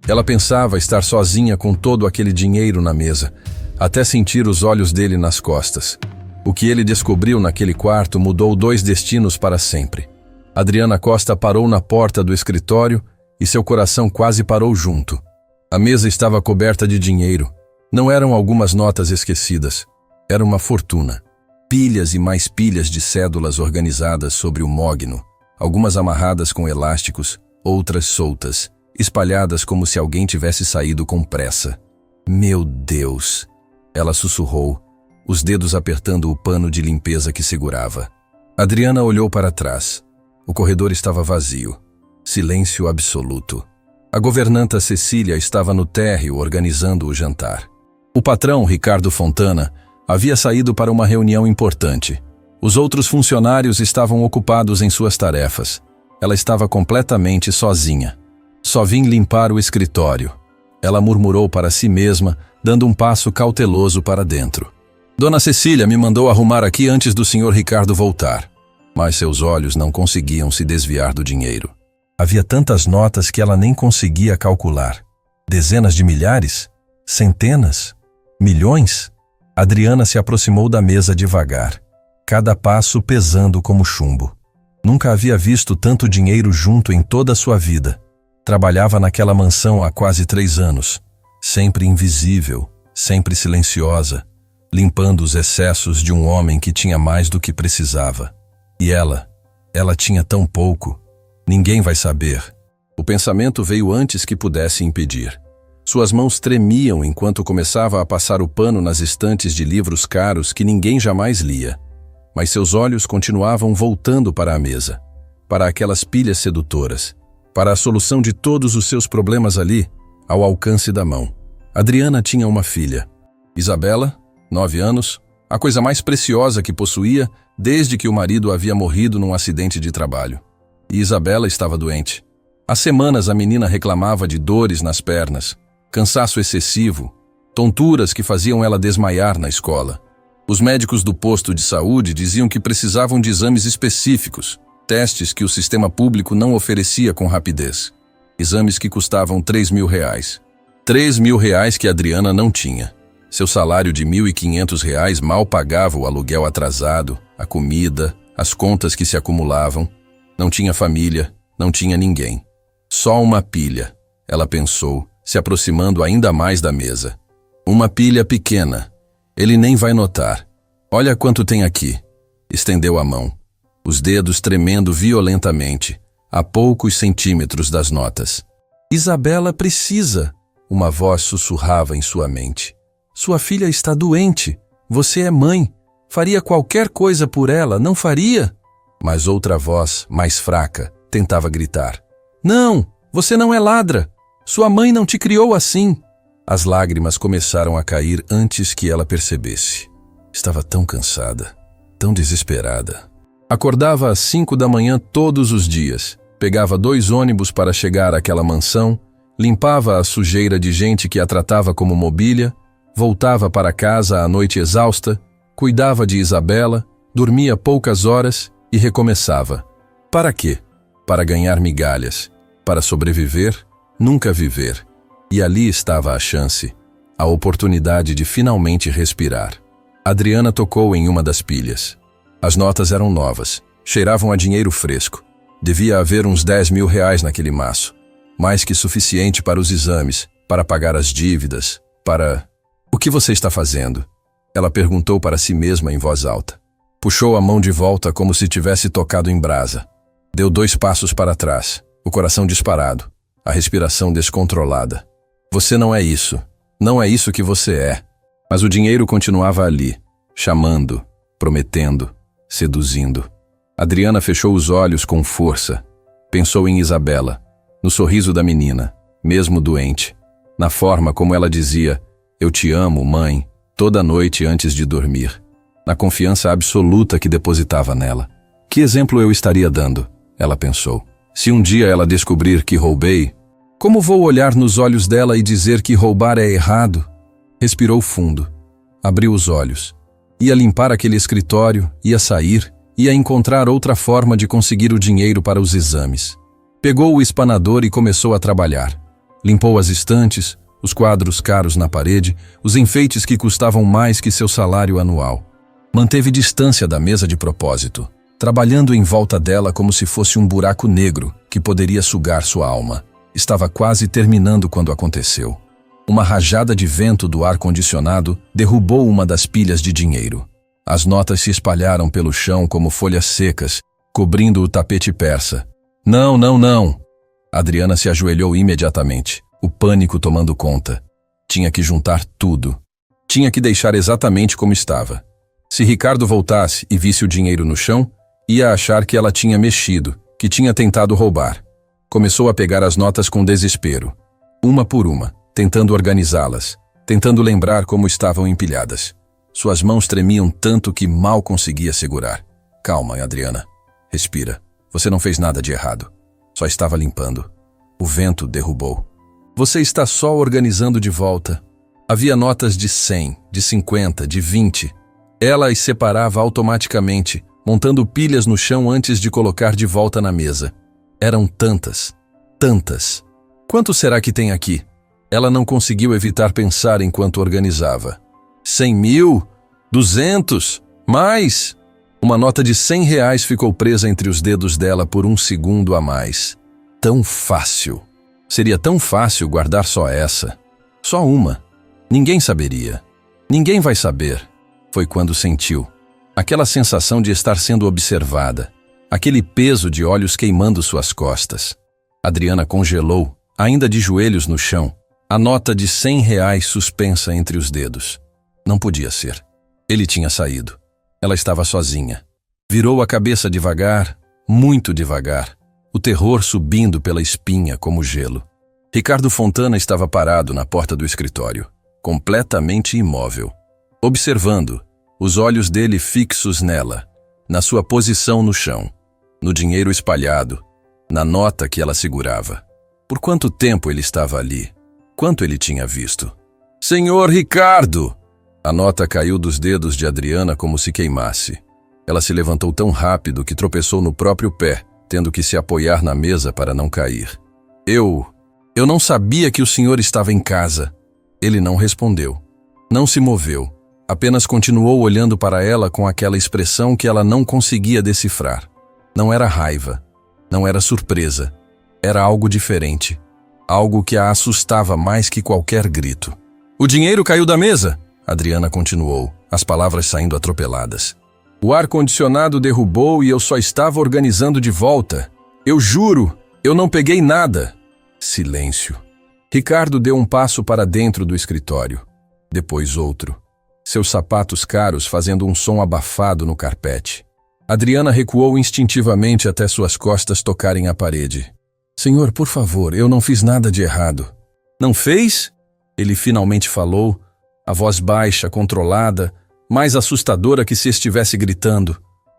Ela pensava estar sozinha com todo aquele dinheiro na mesa, até sentir os olhos dele nas costas. O que ele descobriu naquele quarto mudou 2 destinos para sempre. Adriana Costa parou na porta do escritório e seu coração quase parou junto. A mesa estava coberta de dinheiro. Não eram algumas notas esquecidas. Era uma fortuna. Pilhas e mais pilhas de cédulas organizadas sobre o mogno, algumas amarradas com elásticos, outras soltas, espalhadas como se alguém tivesse saído com pressa. Meu Deus! Ela sussurrou, os dedos apertando o pano de limpeza que segurava. Adriana olhou para trás. O corredor estava vazio. Silêncio absoluto. A governanta Cecília estava no térreo organizando o jantar. O patrão, Ricardo Fontana, havia saído para uma reunião importante. Os outros funcionários estavam ocupados em suas tarefas. Ela estava completamente sozinha. Só vim limpar o escritório. Ela murmurou para si mesma, dando um passo cauteloso para dentro. Dona Cecília me mandou arrumar aqui antes do senhor Ricardo voltar. Mas seus olhos não conseguiam se desviar do dinheiro. Havia tantas notas que ela nem conseguia calcular. Dezenas de milhares? Centenas? Milhões? Adriana se aproximou da mesa devagar, cada passo pesando como chumbo. Nunca havia visto tanto dinheiro junto em toda a sua vida. Trabalhava naquela mansão há quase 3 anos, sempre invisível, sempre silenciosa, limpando os excessos de um homem que tinha mais do que precisava. E ela tinha tão pouco. Ninguém vai saber. O pensamento veio antes que pudesse impedir. Suas mãos tremiam enquanto começava a passar o pano nas estantes de livros caros que ninguém jamais lia. Mas seus olhos continuavam voltando para a mesa, para aquelas pilhas sedutoras, para a solução de todos os seus problemas ali, ao alcance da mão. Adriana tinha uma filha. Isabela, 9 anos, a coisa mais preciosa que possuía desde que o marido havia morrido num acidente de trabalho. E Isabela estava doente. Há semanas a menina reclamava de dores nas pernas, cansaço excessivo, tonturas que faziam ela desmaiar na escola. Os médicos do posto de saúde diziam que precisavam de exames específicos, testes que o sistema público não oferecia com rapidez. Exames que custavam R$3.000. R$3.000 que Adriana não tinha. Seu salário de R$1.500 mal pagava o aluguel atrasado, a comida, as contas que se acumulavam. Não tinha família, não tinha ninguém. Só uma pilha, ela pensou, se aproximando ainda mais da mesa. Uma pilha pequena. Ele nem vai notar. Olha quanto tem aqui. Estendeu a mão, os dedos tremendo violentamente, a poucos centímetros das notas. Isabela precisa, uma voz sussurrava em sua mente. Sua filha está doente. Você é mãe. Faria qualquer coisa por ela, não faria? Mas outra voz, mais fraca, tentava gritar. Não, você não é ladra. Sua mãe não te criou assim. As lágrimas começaram a cair antes que ela percebesse. Estava tão cansada, tão desesperada. Acordava às 5 da manhã todos os dias. Pegava 2 ônibus para chegar àquela mansão, limpava a sujeira de gente que a tratava como mobília, voltava para casa à noite exausta, cuidava de Isabela, dormia poucas horas e recomeçava. Para quê? Para ganhar migalhas. Para sobreviver, nunca viver. E ali estava a chance, a oportunidade de finalmente respirar. Adriana tocou em uma das pilhas. As notas eram novas, cheiravam a dinheiro fresco. Devia haver uns R$10.000 naquele maço. Mais que suficiente para os exames, para pagar as dívidas, para... O que você está fazendo? Ela perguntou para si mesma em voz alta. Puxou a mão de volta como se tivesse tocado em brasa. Deu 2 passos para trás, o coração disparado, a respiração descontrolada. Você não é isso. Não é isso que você é. Mas o dinheiro continuava ali, chamando, prometendo, seduzindo. Adriana fechou os olhos com força. Pensou em Isabela, no sorriso da menina, mesmo doente, na forma como ela dizia, eu te amo, mãe, toda noite antes de dormir, na confiança absoluta que depositava nela. Que exemplo eu estaria dando? Ela pensou. Se um dia ela descobrir que roubei, como vou olhar nos olhos dela e dizer que roubar é errado? Respirou fundo. Abriu os olhos. Ia limpar aquele escritório, ia sair, ia encontrar outra forma de conseguir o dinheiro para os exames. Pegou o espanador e começou a trabalhar. Limpou as estantes, os quadros caros na parede, os enfeites que custavam mais que seu salário anual. Manteve distância da mesa de propósito, trabalhando em volta dela como se fosse um buraco negro que poderia sugar sua alma. Estava quase terminando quando aconteceu. Uma rajada de vento do ar-condicionado derrubou uma das pilhas de dinheiro. As notas se espalharam pelo chão como folhas secas, cobrindo o tapete persa. Não, não, não! Adriana se ajoelhou imediatamente, o pânico tomando conta. Tinha que juntar tudo. Tinha que deixar exatamente como estava. Se Ricardo voltasse e visse o dinheiro no chão, ia achar que ela tinha mexido, que tinha tentado roubar. Começou a pegar as notas com desespero, uma por uma, tentando organizá-las, tentando lembrar como estavam empilhadas. Suas mãos tremiam tanto que mal conseguia segurar. Calma, Adriana. Respira. Você não fez nada de errado. Só estava limpando. O vento derrubou. Você está só organizando de volta. Havia notas de 100, de 50, de 20. Ela as separava automaticamente, montando pilhas no chão antes de colocar de volta na mesa. Eram tantas, tantas. Quanto será que tem aqui? Ela não conseguiu evitar pensar enquanto organizava. 100 mil? 200? Mais? Uma nota de R$100 ficou presa entre os dedos dela por um segundo a mais. Tão fácil. Seria tão fácil guardar só essa. Só uma. Ninguém saberia. Ninguém vai saber. Foi quando sentiu. Aquela sensação de estar sendo observada. Aquele peso de olhos queimando suas costas. Adriana congelou, ainda de joelhos no chão, a nota de R$100 suspensa entre os dedos. Não podia ser. Ele tinha saído. Ela estava sozinha. Virou a cabeça devagar, muito devagar, o terror subindo pela espinha como gelo. Ricardo Fontana estava parado na porta do escritório, completamente imóvel, observando, os olhos dele fixos nela, na sua posição no chão, no dinheiro espalhado, na nota que ela segurava. Por quanto tempo ele estava ali? Quanto ele tinha visto? Senhor Ricardo! A nota caiu dos dedos de Adriana como se queimasse. Ela se levantou tão rápido que tropeçou no próprio pé, tendo que se apoiar na mesa para não cair. Eu não sabia que o senhor estava em casa. Ele não respondeu. Não se moveu. Apenas continuou olhando para ela com aquela expressão que ela não conseguia decifrar. Não era raiva. Não era surpresa. Era algo diferente. Algo que a assustava mais que qualquer grito. O dinheiro caiu da mesa! Adriana continuou, as palavras saindo atropeladas. O ar-condicionado derrubou e eu só estava organizando de volta. Eu juro, eu não peguei nada. Silêncio. Ricardo deu um passo para dentro do escritório. Depois outro. Seus sapatos caros fazendo um som abafado no carpete. Adriana recuou instintivamente até suas costas tocarem a parede. Senhor, por favor, eu não fiz nada de errado. Não fez? Ele finalmente falou, a voz baixa, controlada, mais assustadora que se estivesse gritando.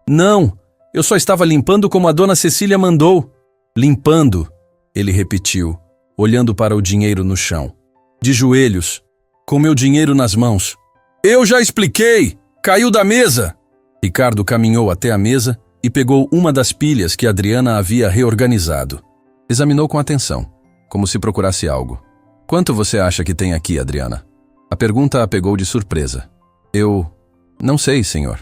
Não, eu só estava limpando como a dona Cecília mandou. Limpando, ele repetiu, olhando para o dinheiro no chão. De joelhos, com meu dinheiro nas mãos. Eu já expliquei! Caiu da mesa! Ricardo caminhou até a mesa e pegou uma das pilhas que Adriana havia reorganizado. Examinou com atenção, como se procurasse algo. Quanto você acha que tem aqui, Adriana? A pergunta a pegou de surpresa. Eu não sei, senhor.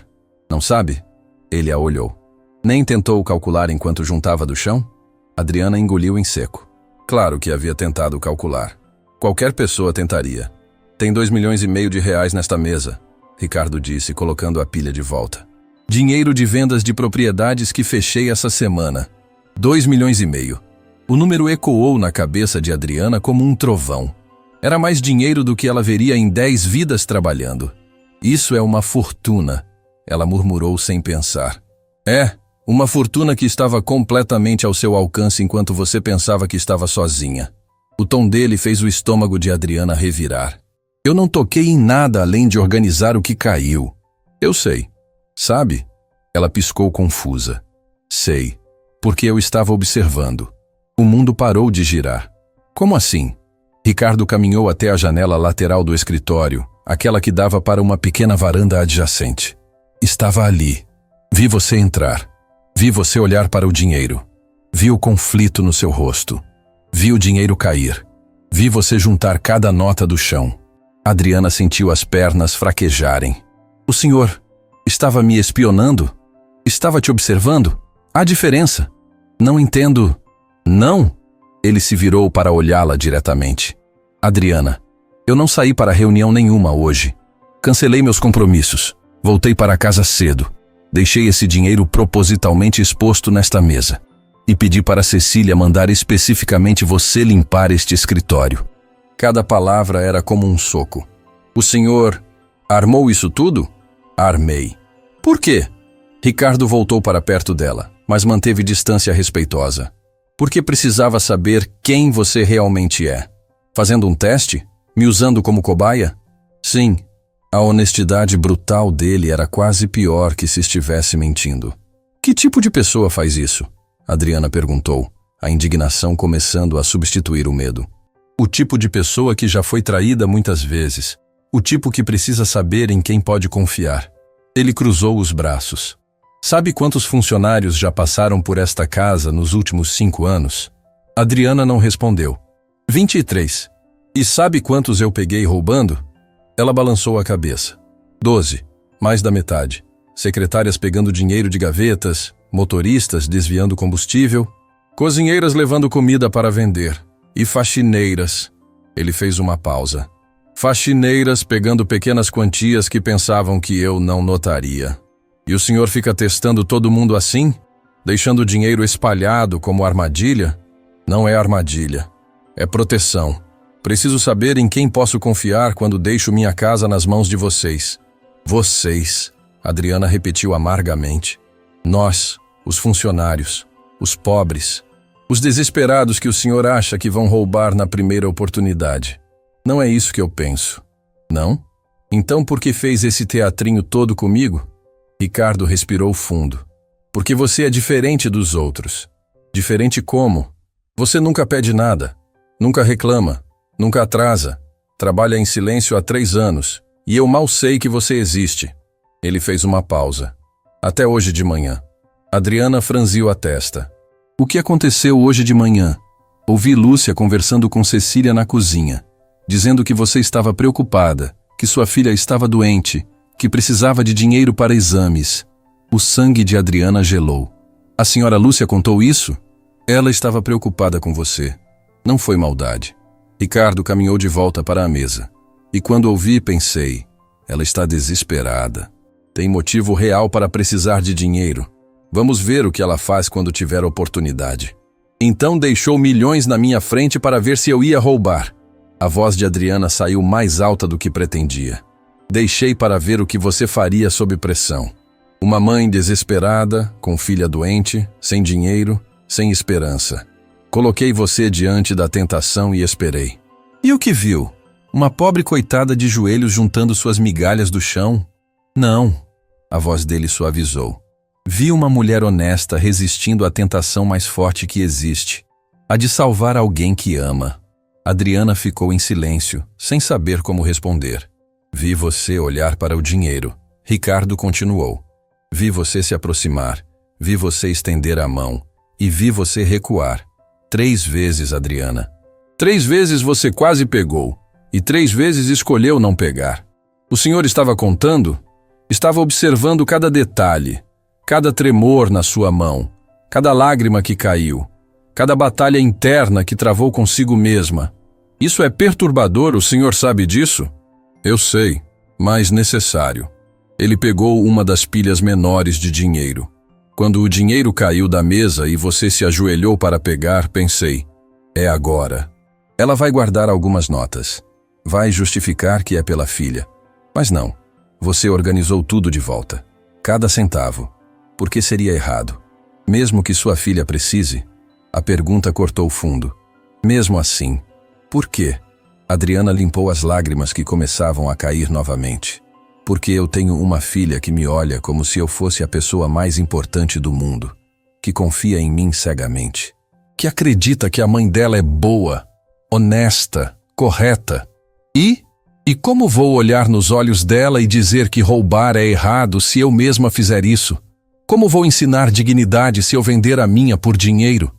Não sabe? Ele a olhou. Nem tentou calcular enquanto juntava do chão? Adriana engoliu em seco. Claro que havia tentado calcular. Qualquer pessoa tentaria. Tem R$2,5 milhões nesta mesa, Ricardo disse, colocando a pilha de volta. Dinheiro de vendas de propriedades que fechei essa semana. R$2,5 milhões. O número ecoou na cabeça de Adriana como um trovão. Era mais dinheiro do que ela veria em 10 vidas trabalhando. Isso é uma fortuna, ela murmurou sem pensar. É, uma fortuna que estava completamente ao seu alcance enquanto você pensava que estava sozinha. O tom dele fez o estômago de Adriana revirar. Eu não toquei em nada além de organizar o que caiu. Eu sei. Sabe? Ela piscou confusa. Sei. Porque eu estava observando. O mundo parou de girar. Como assim? Ricardo caminhou até a janela lateral do escritório, aquela que dava para uma pequena varanda adjacente. Estava ali. Vi você entrar. Vi você olhar para o dinheiro. Vi o conflito no seu rosto. Vi o dinheiro cair. Vi você juntar cada nota do chão. Adriana sentiu as pernas fraquejarem. O senhor estava me espionando? Estava te observando? Há diferença. Não entendo. Não? Ele se virou para olhá-la diretamente. Adriana, eu não saí para reunião nenhuma hoje. Cancelei meus compromissos. Voltei para casa cedo. Deixei esse dinheiro propositalmente exposto nesta mesa. E pedi para Cecília mandar especificamente você limpar este escritório. Cada palavra era como um soco. O senhor armou isso tudo? Armei. Por quê? Ricardo voltou para perto dela, mas manteve distância respeitosa. Porque precisava saber quem você realmente é. Fazendo um teste? Me usando como cobaia? Sim. A honestidade brutal dele era quase pior que se estivesse mentindo. Que tipo de pessoa faz isso? Adriana perguntou, a indignação começando a substituir o medo. O tipo de pessoa que já foi traída muitas vezes. O tipo que precisa saber em quem pode confiar. Ele cruzou os braços. Sabe quantos funcionários já passaram por esta casa nos últimos 5 anos? Adriana não respondeu. 23. E sabe quantos eu peguei roubando? Ela balançou a cabeça. 12. Mais da metade. Secretárias pegando dinheiro de gavetas, motoristas desviando combustível, cozinheiras levando comida para vender. E faxineiras. Ele fez uma pausa. Faxineiras pegando pequenas quantias que pensavam que eu não notaria. E o senhor fica testando todo mundo assim? Deixando o dinheiro espalhado como armadilha? Não é armadilha. É proteção. Preciso saber em quem posso confiar quando deixo minha casa nas mãos de vocês. Vocês, Adriana repetiu amargamente. Nós, os funcionários, os pobres, os desesperados que o senhor acha que vão roubar na primeira oportunidade. Não é isso que eu penso. Não? Então por que fez esse teatrinho todo comigo? Ricardo respirou fundo. Porque você é diferente dos outros. Diferente como? Você nunca pede nada, nunca reclama. Nunca atrasa. Trabalha em silêncio há 3 anos. E eu mal sei que você existe. Ele fez uma pausa. Até hoje de manhã. Adriana franziu a testa. O que aconteceu hoje de manhã? Ouvi Lúcia conversando com Cecília na cozinha, dizendo que você estava preocupada, que sua filha estava doente, que precisava de dinheiro para exames. O sangue de Adriana gelou. A senhora Lúcia contou isso? Ela estava preocupada com você. Não foi maldade. Ricardo caminhou de volta para a mesa. E quando ouvi, pensei, ela está desesperada. Tem motivo real para precisar de dinheiro. Vamos ver o que ela faz quando tiver oportunidade. Então deixou milhões na minha frente para ver se eu ia roubar. A voz de Adriana saiu mais alta do que pretendia. Deixei para ver o que você faria sob pressão. Uma mãe desesperada, com filha doente, sem dinheiro, sem esperança. Coloquei você diante da tentação e esperei. E o que viu? Uma pobre coitada de joelhos juntando suas migalhas do chão? Não. A voz dele suavizou. Vi uma mulher honesta resistindo à tentação mais forte que existe. A de salvar alguém que ama. Adriana ficou em silêncio, sem saber como responder. Vi você olhar para o dinheiro. Ricardo continuou. Vi você se aproximar. Vi você estender a mão. E vi você recuar. 3 vezes, Adriana. 3 vezes você quase pegou. E 3 vezes escolheu não pegar. O senhor estava contando? Estava observando cada detalhe, cada tremor na sua mão, cada lágrima que caiu, cada batalha interna que travou consigo mesma. Isso é perturbador, o senhor sabe disso? Eu sei, mas necessário. Ele pegou uma das pilhas menores de dinheiro. Quando o dinheiro caiu da mesa e você se ajoelhou para pegar, pensei, é agora. Ela vai guardar algumas notas. Vai justificar que é pela filha. Mas não, você organizou tudo de volta. Cada centavo. Por que seria errado? Mesmo que sua filha precise? A pergunta cortou fundo. Mesmo assim, por quê? Adriana limpou as lágrimas que começavam a cair novamente. Porque eu tenho uma filha que me olha como se eu fosse a pessoa mais importante do mundo, que confia em mim cegamente, que acredita que a mãe dela é boa, honesta, correta. E como vou olhar nos olhos dela e dizer que roubar é errado se eu mesma fizer isso? Como vou ensinar dignidade se eu vender a minha por dinheiro?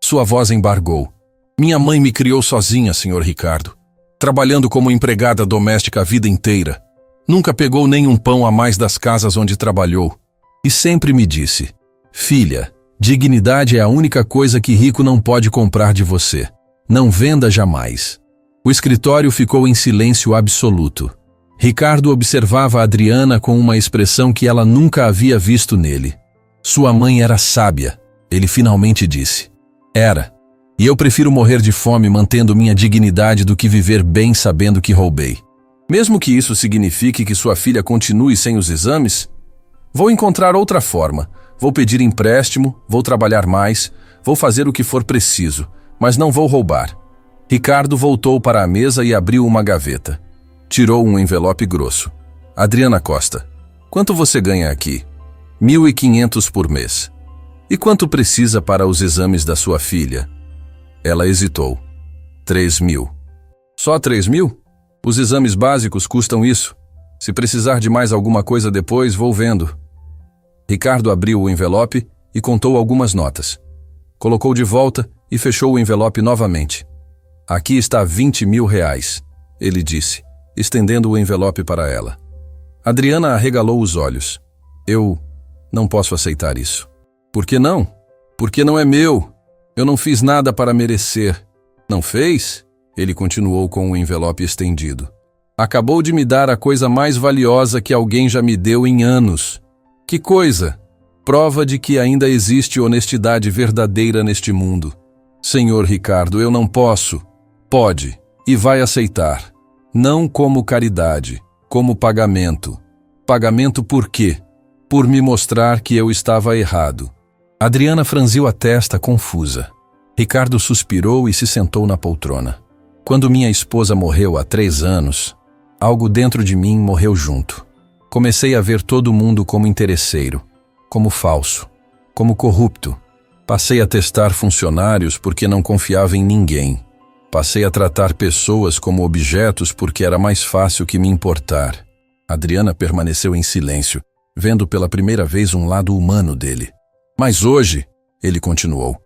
Sua voz embargou. Minha mãe me criou sozinha, Sr. Ricardo, trabalhando como empregada doméstica a vida inteira. Nunca pegou nem um pão a mais das casas onde trabalhou. E sempre me disse: filha, dignidade é a única coisa que rico não pode comprar de você. Não venda jamais. O escritório ficou em silêncio absoluto. Ricardo observava Adriana com uma expressão que ela nunca havia visto nele. Sua mãe era sábia, ele finalmente disse. Era. E eu prefiro morrer de fome mantendo minha dignidade do que viver bem sabendo que roubei. Mesmo que isso signifique que sua filha continue sem os exames, vou encontrar outra forma. Vou pedir empréstimo, vou trabalhar mais, vou fazer o que for preciso, mas não vou roubar. Ricardo voltou para a mesa e abriu uma gaveta. Tirou um envelope grosso. Adriana Costa, quanto você ganha aqui? 1.500 por mês. E quanto precisa para os exames da sua filha? Ela hesitou. 3.000. Só 3.000? Os exames básicos custam isso. Se precisar de mais alguma coisa depois, vou vendo. Ricardo abriu o envelope e contou algumas notas. Colocou de volta e fechou o envelope novamente. Aqui está 20.000 reais, ele disse, estendendo o envelope para ela. Adriana arregalou os olhos. Eu não posso aceitar isso. Por que não? Porque não é meu. Eu não fiz nada para merecer. Não fez? Ele continuou com o envelope estendido. Acabou de me dar a coisa mais valiosa que alguém já me deu em anos. Que coisa? Prova de que ainda existe honestidade verdadeira neste mundo. Senhor Ricardo, eu não posso. Pode, e vai aceitar. Não como caridade, como pagamento. Pagamento por quê? Por me mostrar que eu estava errado. Adriana franziu a testa, confusa. Ricardo suspirou e se sentou na poltrona. Quando minha esposa morreu há 3 anos, algo dentro de mim morreu junto. Comecei a ver todo mundo como interesseiro, como falso, como corrupto. Passei a testar funcionários porque não confiava em ninguém. Passei a tratar pessoas como objetos porque era mais fácil que me importar. Adriana permaneceu em silêncio, vendo pela primeira vez um lado humano dele. Mas hoje, ele continuou,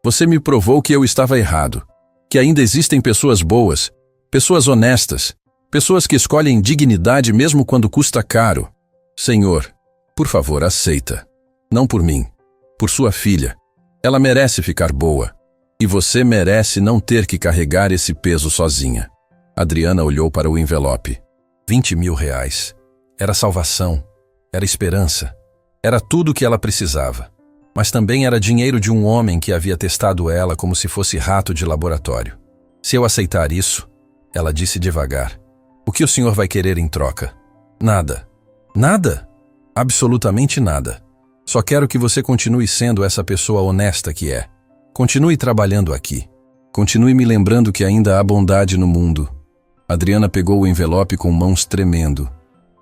você me provou que eu estava errado, que ainda existem pessoas boas, pessoas honestas, pessoas que escolhem dignidade mesmo quando custa caro. Senhor, por favor, aceita. Não por mim, por sua filha. Ela merece ficar boa. E você merece não ter que carregar esse peso sozinha. Adriana olhou para o envelope. 20.000 reais. Era salvação. Era esperança. Era tudo o que ela precisava. Mas também era dinheiro de um homem que havia testado ela como se fosse rato de laboratório. Se eu aceitar isso, ela disse devagar, o que o senhor vai querer em troca? Nada. Nada? Absolutamente nada. Só quero que você continue sendo essa pessoa honesta que é. Continue trabalhando aqui. Continue me lembrando que ainda há bondade no mundo. Adriana pegou o envelope com mãos tremendo.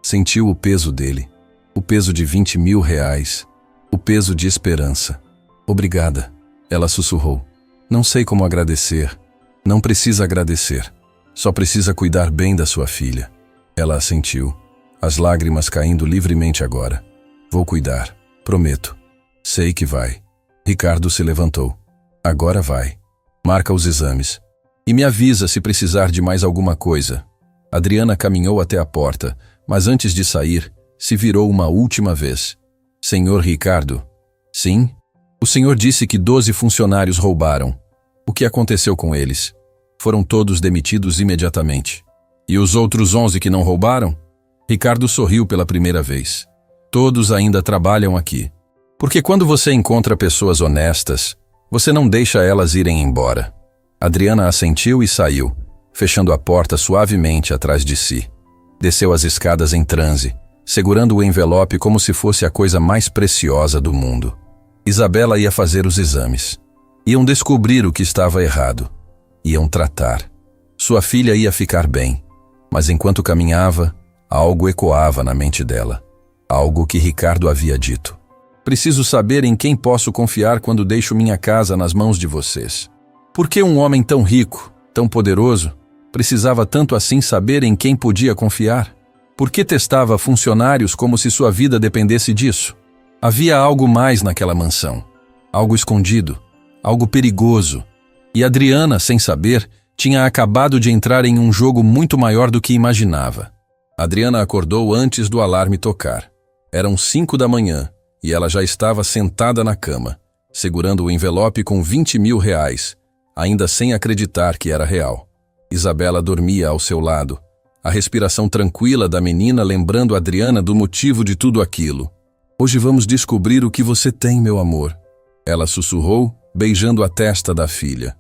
Sentiu o peso dele. O peso de 20.000 reais. O peso de esperança. Obrigada, ela sussurrou. Não sei como agradecer. Não precisa agradecer. Só precisa cuidar bem da sua filha. Ela assentiu, as lágrimas caindo livremente agora. Vou cuidar, prometo. Sei que vai. Ricardo se levantou. Agora vai. Marca os exames. E me avisa se precisar de mais alguma coisa. Adriana caminhou até a porta, mas antes de sair, se virou uma última vez. Senhor Ricardo? Sim? O senhor disse que 12 funcionários roubaram. O que aconteceu com eles? Foram todos demitidos imediatamente. E os outros 11 que não roubaram? Ricardo sorriu pela primeira vez. Todos ainda trabalham aqui. Porque quando você encontra pessoas honestas, você não deixa elas irem embora. Adriana assentiu e saiu, fechando a porta suavemente atrás de si. Desceu as escadas em transe, segurando o envelope como se fosse a coisa mais preciosa do mundo. Isabela ia fazer os exames. Iam descobrir o que estava errado. Iam tratar. Sua filha ia ficar bem. Mas enquanto caminhava, algo ecoava na mente dela. Algo que Ricardo havia dito. Preciso saber em quem posso confiar quando deixo minha casa nas mãos de vocês. Por que um homem tão rico, tão poderoso, precisava tanto assim saber em quem podia confiar? Por que testava funcionários como se sua vida dependesse disso? Havia algo mais naquela mansão. Algo escondido, algo perigoso. E Adriana, sem saber, tinha acabado de entrar em um jogo muito maior do que imaginava. Adriana acordou antes do alarme tocar. Eram 5 da manhã e ela já estava sentada na cama, segurando o envelope com 20 mil reais, ainda sem acreditar que era real. Isabela dormia ao seu lado, a respiração tranquila da menina lembrando Adriana do motivo de tudo aquilo. Hoje vamos descobrir o que você tem, meu amor. Ela sussurrou, beijando a testa da filha.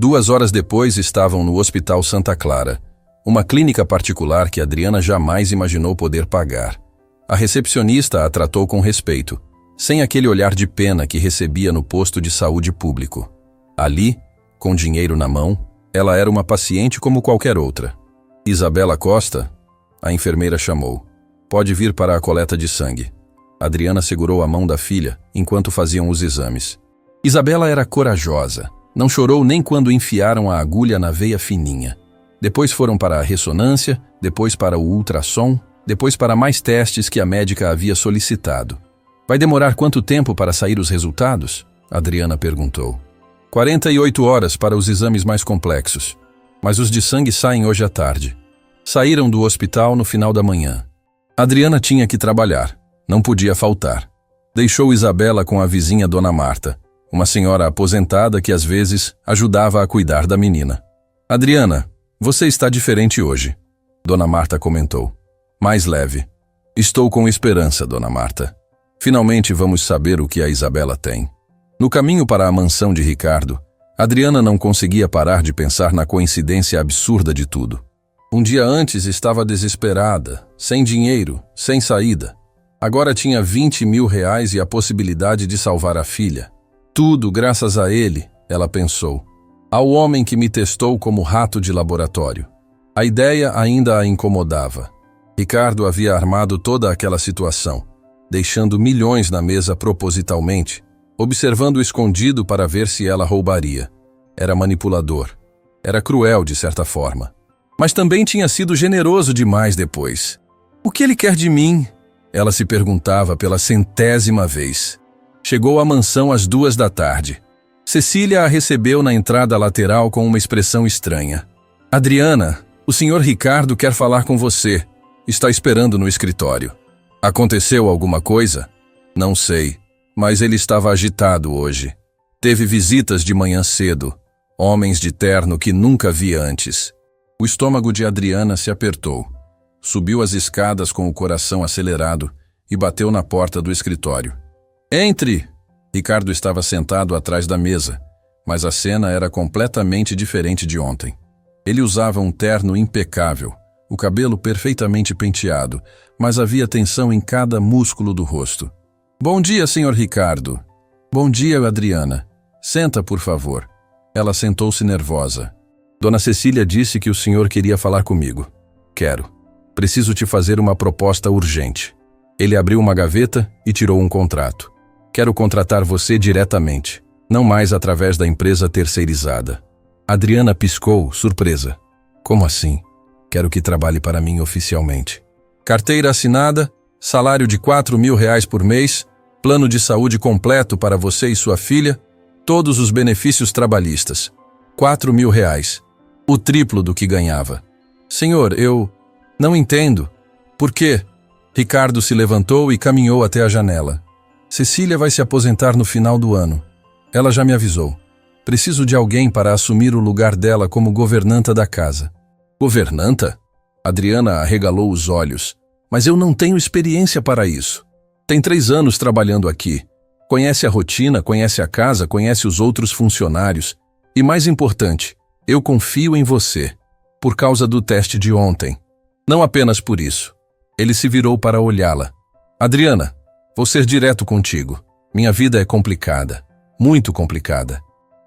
2 horas depois estavam no Hospital Santa Clara, uma clínica particular que Adriana jamais imaginou poder pagar. A recepcionista a tratou com respeito, sem aquele olhar de pena que recebia no posto de saúde público. Ali, com dinheiro na mão, ela era uma paciente como qualquer outra. Isabela Costa, a enfermeira chamou. Pode vir para a coleta de sangue. Adriana segurou a mão da filha enquanto faziam os exames. Isabela era corajosa. Não chorou nem quando enfiaram a agulha na veia fininha. Depois foram para a ressonância, depois para o ultrassom, depois para mais testes que a médica havia solicitado. Vai demorar quanto tempo para sair os resultados? Adriana perguntou. 48 horas para os exames mais complexos. Mas os de sangue saem hoje à tarde. Saíram do hospital no final da manhã. Adriana tinha que trabalhar. Não podia faltar. Deixou Isabela com a vizinha Dona Marta, uma senhora aposentada que às vezes ajudava a cuidar da menina. Adriana, você está diferente hoje, Dona Marta comentou. Mais leve. Estou com esperança, Dona Marta. Finalmente vamos saber o que a Isabela tem. No caminho para a mansão de Ricardo, Adriana não conseguia parar de pensar na coincidência absurda de tudo. Um dia antes estava desesperada, sem dinheiro, sem saída. Agora tinha 20 mil reais e a possibilidade de salvar a filha. Tudo graças a ele, ela pensou. Ao homem que me testou como rato de laboratório. A ideia ainda a incomodava. Ricardo havia armado toda aquela situação, deixando milhões na mesa propositalmente, observando escondido para ver se ela roubaria. Era manipulador. Era cruel de certa forma. Mas também tinha sido generoso demais depois. O que ele quer de mim? Ela se perguntava pela 100ª vez. Chegou à mansão às 2 da tarde. Cecília a recebeu na entrada lateral com uma expressão estranha. Adriana, o senhor Ricardo quer falar com você. Está esperando no escritório. Aconteceu alguma coisa? Não sei, mas ele estava agitado hoje. Teve visitas de manhã cedo, homens de terno que nunca vi antes. O estômago de Adriana se apertou. Subiu as escadas com o coração acelerado e bateu na porta do escritório. Entre! Ricardo estava sentado atrás da mesa, mas a cena era completamente diferente de ontem. Ele usava um terno impecável, o cabelo perfeitamente penteado, mas havia tensão em cada músculo do rosto. Bom dia, senhor Ricardo. Bom dia, Adriana. Senta, por favor. Ela sentou-se nervosa. Dona Cecília disse que o senhor queria falar comigo. Quero. Preciso te fazer uma proposta urgente. Ele abriu uma gaveta e tirou um contrato. Quero contratar você diretamente, não mais através da empresa terceirizada. Adriana piscou, surpresa. Como assim? Quero que trabalhe para mim oficialmente. Carteira assinada, salário de 4 mil reais por mês, plano de saúde completo para você e sua filha, todos os benefícios trabalhistas. 4 mil reais. O triplo do que ganhava. Senhor, eu não entendo. Por quê? Ricardo se levantou e caminhou até a janela. Cecília vai se aposentar no final do ano. Ela já me avisou. Preciso de alguém para assumir o lugar dela como governanta da casa. Governanta? Adriana arregalou os olhos. Mas eu não tenho experiência para isso. Tem 3 anos trabalhando aqui. Conhece a rotina, conhece a casa, conhece os outros funcionários. E mais importante, eu confio em você. Por causa do teste de ontem. Não apenas por isso. Ele se virou para olhá-la. Adriana, vou ser direto contigo. Minha vida é complicada. Muito complicada.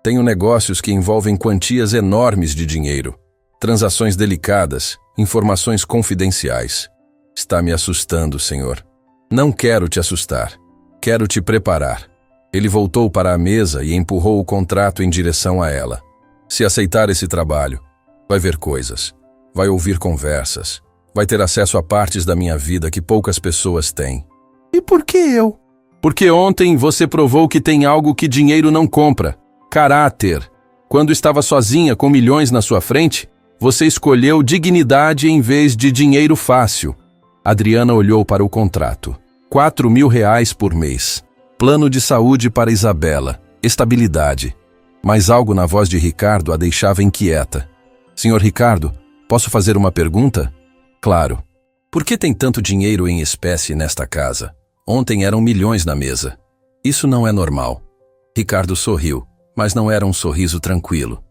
Tenho negócios que envolvem quantias enormes de dinheiro. Transações delicadas, informações confidenciais. Está me assustando, senhor. Não quero te assustar. Quero te preparar. Ele voltou para a mesa e empurrou o contrato em direção a ela. Se aceitar esse trabalho, vai ver coisas. Vai ouvir conversas. Vai ter acesso a partes da minha vida que poucas pessoas têm. E por que eu? Porque ontem você provou que tem algo que dinheiro não compra. Caráter. Quando estava sozinha com milhões na sua frente, você escolheu dignidade em vez de dinheiro fácil. Adriana olhou para o contrato. R$ 4.000 por mês. Plano de saúde para Isabela. Estabilidade. Mas algo na voz de Ricardo a deixava inquieta. Senhor Ricardo, posso fazer uma pergunta? Claro. Por que tem tanto dinheiro em espécie nesta casa? Ontem eram milhões na mesa. Isso não é normal. Ricardo sorriu, mas não era um sorriso tranquilo.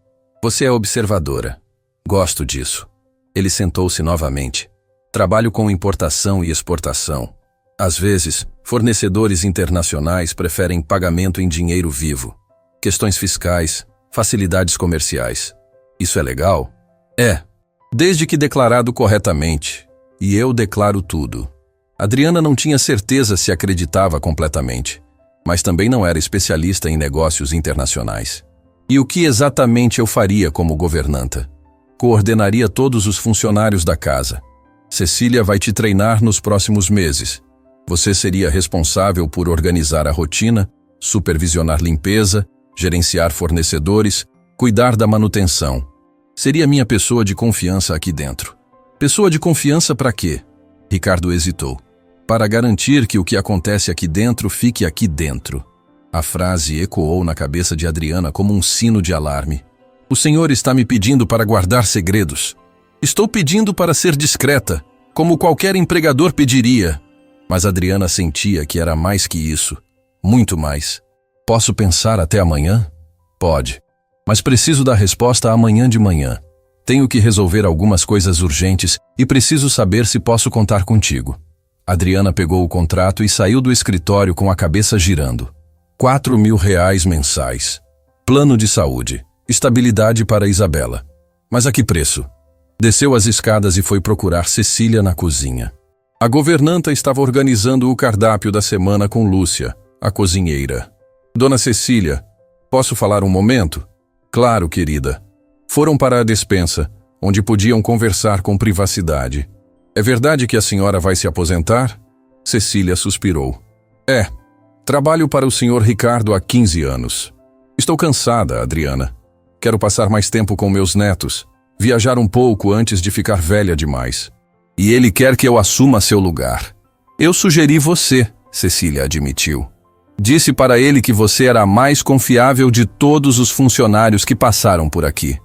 Você é observadora. Gosto disso. Ele sentou-se novamente. Trabalho com importação e exportação. Às vezes, fornecedores internacionais preferem pagamento em dinheiro vivo. Questões fiscais, facilidades comerciais. Isso é legal? É, desde que declarado corretamente. E eu declaro tudo. Adriana não tinha certeza se acreditava completamente, mas também não era especialista em negócios internacionais. E o que exatamente eu faria como governanta? Coordenaria todos os funcionários da casa. Cecília vai te treinar nos próximos meses. Você seria responsável por organizar a rotina, supervisionar limpeza, gerenciar fornecedores, cuidar da manutenção. Seria minha pessoa de confiança aqui dentro. Pessoa de confiança para quê? Ricardo hesitou. Para garantir que o que acontece aqui dentro fique aqui dentro. A frase ecoou na cabeça de Adriana como um sino de alarme. O senhor está me pedindo para guardar segredos. Estou pedindo para ser discreta, como qualquer empregador pediria. Mas Adriana sentia que era mais que isso. Muito mais. Posso pensar até amanhã? Pode. Mas preciso da resposta amanhã de manhã. Tenho que resolver algumas coisas urgentes e preciso saber se posso contar contigo. Adriana pegou o contrato e saiu do escritório com a cabeça girando. R$ 4.000 mensais. Plano de saúde. Estabilidade para Isabela. Mas a que preço? Desceu as escadas e foi procurar Cecília na cozinha. A governanta estava organizando o cardápio da semana com Lúcia, a cozinheira. Dona Cecília, posso falar um momento? Claro, querida. Foram para a despensa, onde podiam conversar com privacidade. É verdade que a senhora vai se aposentar? Cecília suspirou. É. Trabalho para o senhor Ricardo há 15 anos. Estou cansada, Adriana. Quero passar mais tempo com meus netos, viajar um pouco antes de ficar velha demais. E ele quer que eu assuma seu lugar. Eu sugeri você, Cecília admitiu. Disse para ele que você era a mais confiável de todos os funcionários que passaram por aqui.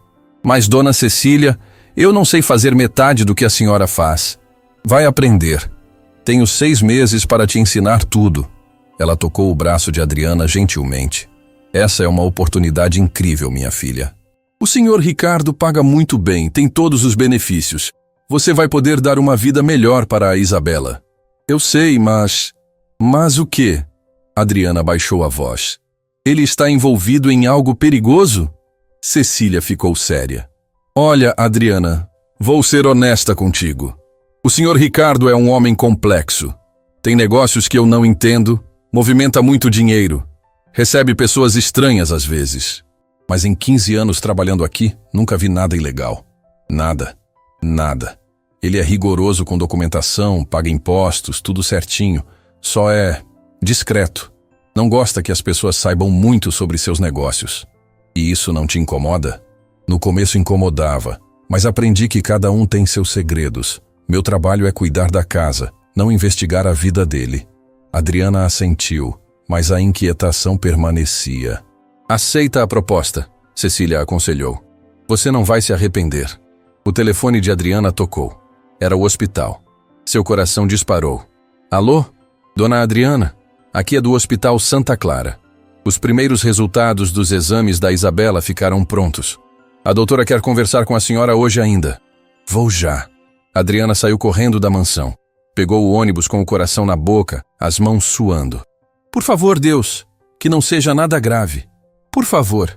Mas, dona Cecília, eu não sei fazer metade do que a senhora faz. Vai aprender. Tenho 6 meses para te ensinar tudo. Ela tocou o braço de Adriana gentilmente. Essa é uma oportunidade incrível, minha filha. O senhor Ricardo paga muito bem, tem todos os benefícios. Você vai poder dar uma vida melhor para a Isabela. Eu sei, mas... Mas o quê? Adriana baixou a voz. Ele está envolvido em algo perigoso? Cecília ficou séria. Olha, Adriana, vou ser honesta contigo. O senhor Ricardo é um homem complexo. Tem negócios que eu não entendo, movimenta muito dinheiro, recebe pessoas estranhas às vezes. Mas em 15 anos trabalhando aqui, nunca vi nada ilegal. Nada. Nada. Ele é rigoroso com documentação, paga impostos, tudo certinho. Só é discreto. Não gosta que as pessoas saibam muito sobre seus negócios. E isso não te incomoda? No começo incomodava, mas aprendi que cada um tem seus segredos. Meu trabalho é cuidar da casa, não investigar a vida dele. Adriana assentiu, mas a inquietação permanecia. Aceita a proposta, Cecília aconselhou. Você não vai se arrepender. O telefone de Adriana tocou. Era o hospital. Seu coração disparou. Alô? Dona Adriana? Aqui é do Hospital Santa Clara. Os primeiros resultados dos exames da Isabela ficaram prontos. A doutora quer conversar com a senhora hoje ainda. Vou já. Adriana saiu correndo da mansão. Pegou o ônibus com o coração na boca, as mãos suando. Por favor, Deus, que não seja nada grave. Por favor.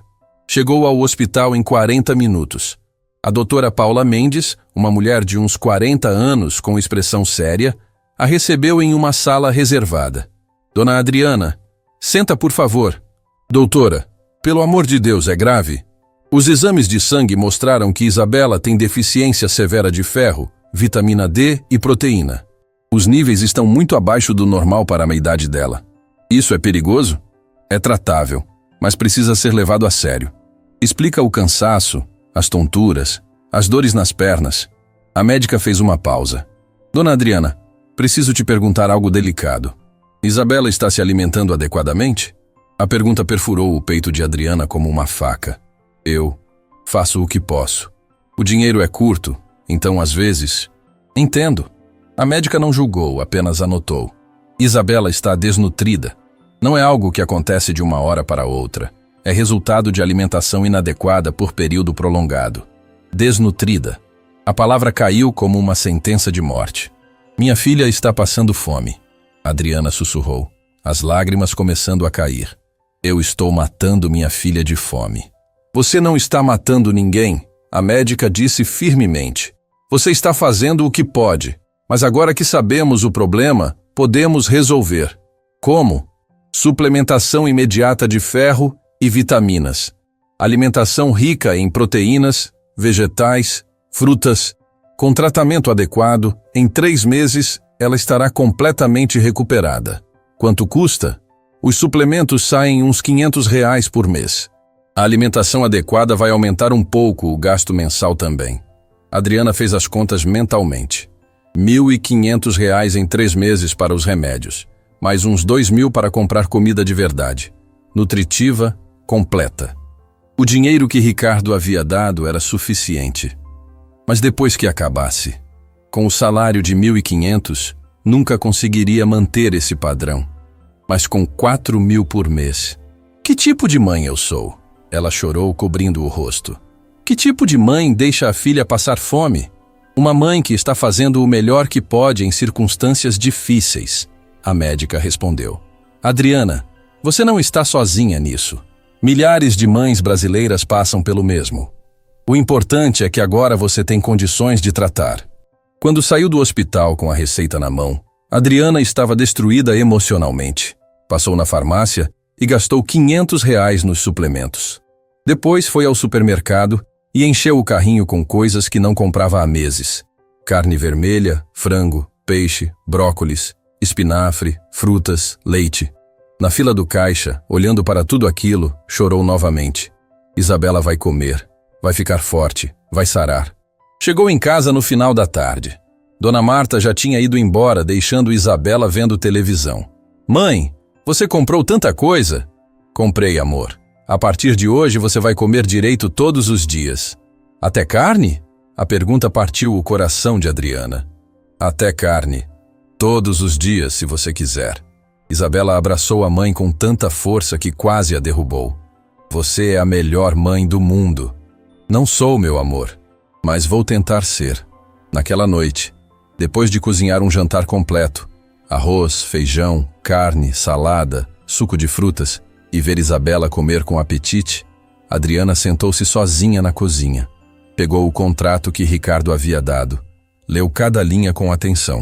Chegou ao hospital em 40 minutos. A doutora Paula Mendes, uma mulher de uns 40 anos com expressão séria, a recebeu em uma sala reservada. Dona Adriana, senta por favor. Doutora, pelo amor de Deus, é grave? Os exames de sangue mostraram que Isabela tem deficiência severa de ferro, vitamina D e proteína. Os níveis estão muito abaixo do normal para a idade dela. Isso é perigoso? É tratável, mas precisa ser levado a sério. Explica o cansaço, as tonturas, as dores nas pernas. A médica fez uma pausa. Dona Adriana, preciso te perguntar algo delicado. Isabela está se alimentando adequadamente? A pergunta perfurou o peito de Adriana como uma faca. Eu faço o que posso. O dinheiro é curto, então às vezes... Entendo. A médica não julgou, apenas anotou. Isabela está desnutrida. Não é algo que acontece de uma hora para outra. É resultado de alimentação inadequada por período prolongado. Desnutrida. A palavra caiu como uma sentença de morte. Minha filha está passando fome. Adriana sussurrou, as lágrimas começando a cair. Eu estou matando minha filha de fome. Você não está matando ninguém, a médica disse firmemente. Você está fazendo o que pode, mas agora que sabemos o problema, podemos resolver. Como? Suplementação imediata de ferro e vitaminas. Alimentação rica em proteínas, vegetais, frutas. Com tratamento adequado, em 3 meses, ela estará completamente recuperada. Quanto custa? Os suplementos saem uns R$ 500 por mês. A alimentação adequada vai aumentar um pouco o gasto mensal também. Adriana fez as contas mentalmente. R$ 1.500 em 3 meses para os remédios, mais uns 2.000 para comprar comida de verdade. Nutritiva, completa. O dinheiro que Ricardo havia dado era suficiente. Mas depois que acabasse, com o salário de 1.500, nunca conseguiria manter esse padrão. Mas com 4.000 por mês. Que tipo de mãe eu sou? Ela chorou, cobrindo o rosto. Que tipo de mãe deixa a filha passar fome? Uma mãe que está fazendo o melhor que pode em circunstâncias difíceis. A médica respondeu. Adriana, você não está sozinha nisso. Milhares de mães brasileiras passam pelo mesmo. O importante é que agora você tem condições de tratar. Quando saiu do hospital com a receita na mão, Adriana estava destruída emocionalmente. Passou na farmácia e gastou R$ 500 nos suplementos. Depois foi ao supermercado e encheu o carrinho com coisas que não comprava há meses. Carne vermelha, frango, peixe, brócolis, espinafre, frutas, leite. Na fila do caixa, olhando para tudo aquilo, chorou novamente. Isabela vai comer, vai ficar forte, vai sarar. Chegou em casa no final da tarde. Dona Marta já tinha ido embora, deixando Isabela vendo televisão. Mãe, você comprou tanta coisa? Comprei, amor. A partir de hoje você vai comer direito todos os dias. Até carne? A pergunta partiu o coração de Adriana. Até carne. Todos os dias, se você quiser. Isabela abraçou a mãe com tanta força que quase a derrubou. Você é a melhor mãe do mundo. Não sou, meu amor, mas vou tentar ser. Naquela noite, depois de cozinhar um jantar completo, arroz, feijão, carne, salada, suco de frutas, e ver Isabela comer com apetite, Adriana sentou-se sozinha na cozinha. Pegou o contrato que Ricardo havia dado. Leu cada linha com atenção.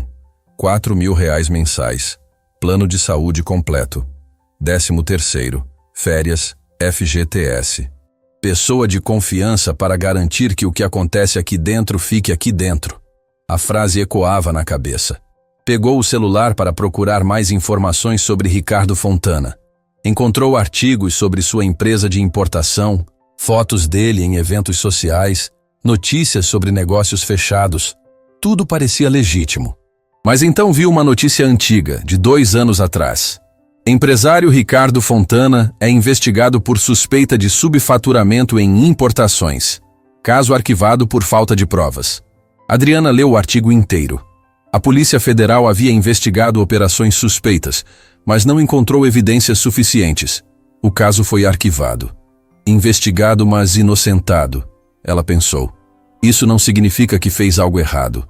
R$ 4.000 mensais. Plano de saúde completo. 13º. Férias, FGTS. Pessoa de confiança para garantir que o que acontece aqui dentro fique aqui dentro. A frase ecoava na cabeça. Pegou o celular para procurar mais informações sobre Ricardo Fontana. Encontrou artigos sobre sua empresa de importação, fotos dele em eventos sociais, notícias sobre negócios fechados. Tudo parecia legítimo. Mas então viu uma notícia antiga, de 2 anos atrás. Empresário Ricardo Fontana é investigado por suspeita de subfaturamento em importações. Caso arquivado por falta de provas. Adriana leu o artigo inteiro. A Polícia Federal havia investigado operações suspeitas, mas não encontrou evidências suficientes. O caso foi arquivado. Investigado, mas inocentado, ela pensou. Isso não significa que fez algo errado.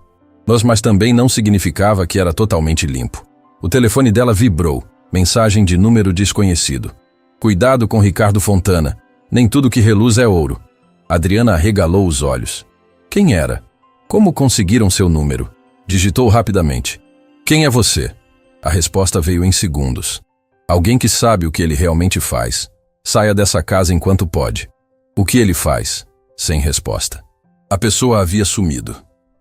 Mas também não significava que era totalmente limpo. O telefone dela vibrou. Mensagem de número desconhecido. Cuidado com Ricardo Fontana. Nem tudo que reluz é ouro. Adriana arregalou os olhos. Quem era? Como conseguiram seu número? Digitou rapidamente. Quem é você? A resposta veio em segundos. Alguém que sabe o que ele realmente faz. Saia dessa casa enquanto pode. O que ele faz? Sem resposta. A pessoa havia sumido.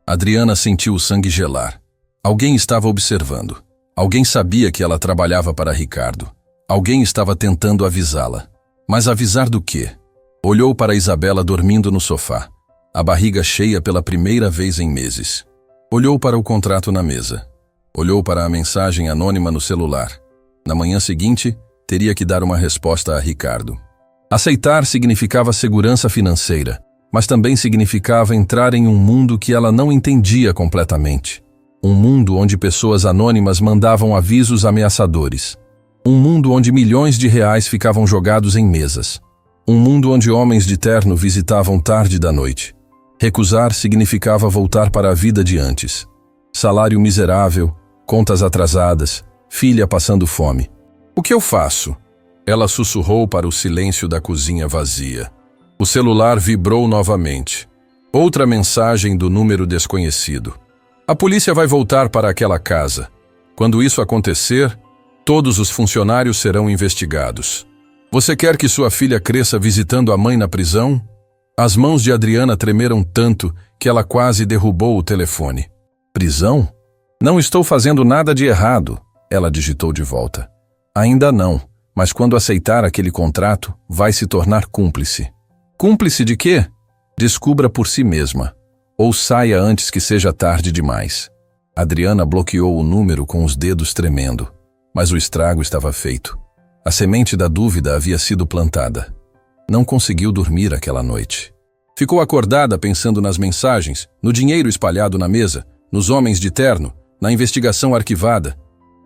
Adriana sentiu o sangue gelar. Alguém estava observando. Alguém sabia que ela trabalhava para Ricardo. Alguém estava tentando avisá-la. Mas avisar do quê? Olhou para Isabela dormindo no sofá, a barriga cheia pela primeira vez em meses. Olhou para o contrato na mesa. Olhou para a mensagem anônima no celular. Na manhã seguinte, teria que dar uma resposta a Ricardo. Aceitar significava segurança financeira, mas também significava entrar em um mundo que ela não entendia completamente. Um mundo onde pessoas anônimas mandavam avisos ameaçadores. Um mundo onde milhões de reais ficavam jogados em mesas. Um mundo onde homens de terno visitavam tarde da noite. Recusar significava voltar para a vida de antes. Salário miserável, contas atrasadas, filha passando fome. O que eu faço? Ela sussurrou para o silêncio da cozinha vazia. O celular vibrou novamente. Outra mensagem do número desconhecido. A polícia vai voltar para aquela casa. Quando isso acontecer, todos os funcionários serão investigados. Você quer que sua filha cresça visitando a mãe na prisão? As mãos de Adriana tremeram tanto que ela quase derrubou o telefone. Prisão? Não estou fazendo nada de errado, ela digitou de volta. Ainda não, mas quando aceitar aquele contrato, vai se tornar cúmplice. Cúmplice de quê? Descubra por si mesma. Ou saia antes que seja tarde demais. Adriana bloqueou o número com os dedos tremendo, mas o estrago estava feito. A semente da dúvida havia sido plantada. Não conseguiu dormir aquela noite. Ficou acordada pensando nas mensagens, no dinheiro espalhado na mesa, nos homens de terno, na investigação arquivada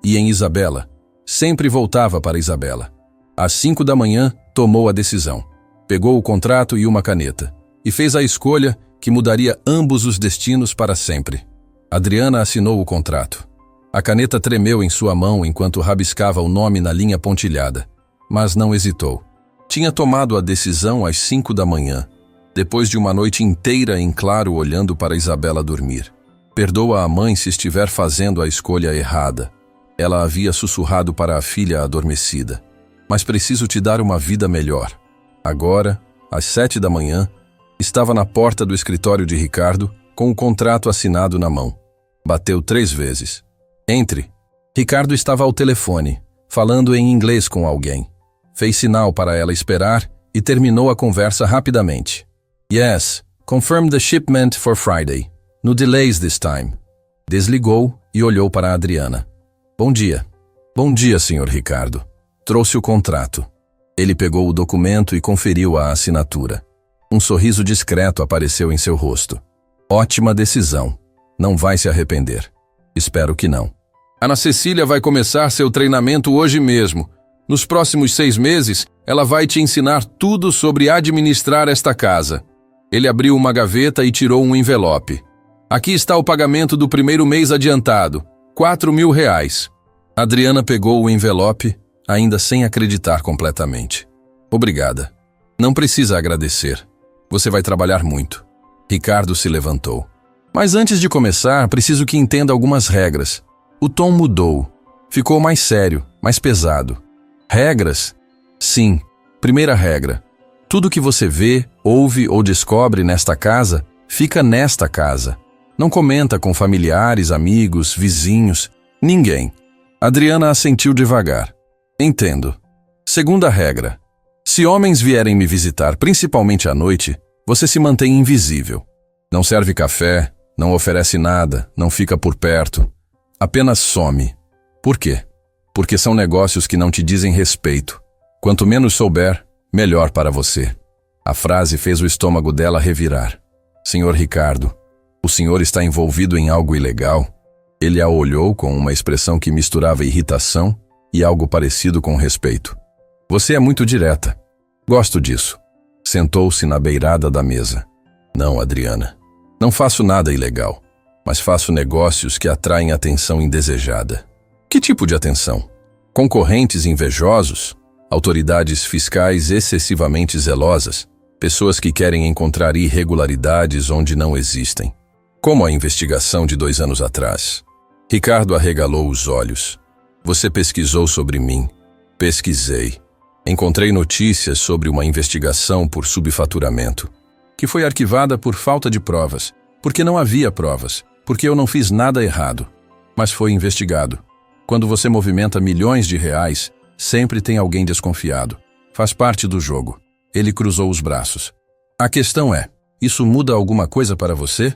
e em Isabela. Sempre voltava para Isabela. Às 5 da manhã, tomou a decisão. Pegou o contrato e uma caneta e fez a escolha que mudaria ambos os destinos para sempre. Adriana assinou o contrato. A caneta tremeu em sua mão enquanto rabiscava o nome na linha pontilhada, mas não hesitou. Tinha tomado a decisão às 5 da manhã, depois de uma noite inteira em claro olhando para Isabela dormir. Perdoa a mãe se estiver fazendo a escolha errada. Ela havia sussurrado para a filha adormecida. Mas preciso te dar uma vida melhor. Agora, às 7 da manhã, estava na porta do escritório de Ricardo, com o contrato assinado na mão. Bateu 3 vezes. Entre. Ricardo estava ao telefone, falando em inglês com alguém. Fez sinal para ela esperar e terminou a conversa rapidamente. Yes, confirm the shipment for Friday. No delays this time. Desligou e olhou para a Adriana. Bom dia. Bom dia, Sr. Ricardo. Trouxe o contrato. Ele pegou o documento e conferiu a assinatura. Um sorriso discreto apareceu em seu rosto. Ótima decisão. Não vai se arrepender. Espero que não. Ana Cecília vai começar seu treinamento hoje mesmo. Nos próximos 6 meses, ela vai te ensinar tudo sobre administrar esta casa. Ele abriu uma gaveta e tirou um envelope. Aqui está o pagamento do primeiro mês adiantado. R$4.000. Adriana pegou o envelope, ainda sem acreditar completamente. Obrigada. Não precisa agradecer. Você vai trabalhar muito. Ricardo se levantou. Mas antes de começar, preciso que entenda algumas regras. O tom mudou. Ficou mais sério, mais pesado. Regras? Sim. Primeira regra. Tudo que você vê, ouve ou descobre nesta casa, fica nesta casa. Não comenta com familiares, amigos, vizinhos, ninguém. Adriana assentiu devagar. Entendo. Segunda regra. Se homens vierem me visitar, principalmente à noite, você se mantém invisível. Não serve café, não oferece nada, não fica por perto. Apenas some. Por quê? Porque são negócios que não te dizem respeito. Quanto menos souber, melhor para você. A frase fez o estômago dela revirar. Senhor Ricardo, o senhor está envolvido em algo ilegal? Ele a olhou com uma expressão que misturava irritação e algo parecido com respeito. Você é muito direta. Gosto disso. Sentou-se na beirada da mesa. Não, Adriana. Não faço nada ilegal, mas faço negócios que atraem atenção indesejada. Que tipo de atenção? Concorrentes invejosos? Autoridades fiscais excessivamente zelosas? Pessoas que querem encontrar irregularidades onde não existem? Como a investigação de 2 anos atrás. Ricardo arregalou os olhos. Você pesquisou sobre mim. Pesquisei. Encontrei notícias sobre uma investigação por subfaturamento, que foi arquivada por falta de provas, porque não havia provas, porque eu não fiz nada errado, mas foi investigado. Quando você movimenta milhões de reais, sempre tem alguém desconfiado. Faz parte do jogo. Ele cruzou os braços. A questão é, isso muda alguma coisa para você?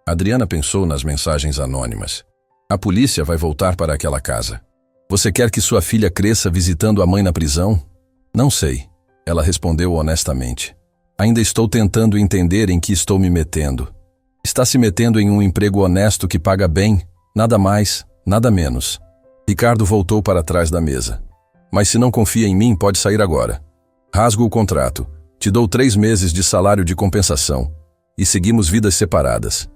Adriana pensou nas mensagens anônimas. A polícia vai voltar para aquela casa. Você quer que sua filha cresça visitando a mãe na prisão? Não sei. Ela respondeu honestamente. Ainda estou tentando entender em que estou me metendo. Está se metendo em um emprego honesto que paga bem, nada mais, nada menos. Ricardo voltou para trás da mesa. Mas se não confia em mim, pode sair agora. Rasgo o contrato. Te dou 3 meses de salário de compensação. E seguimos vidas separadas.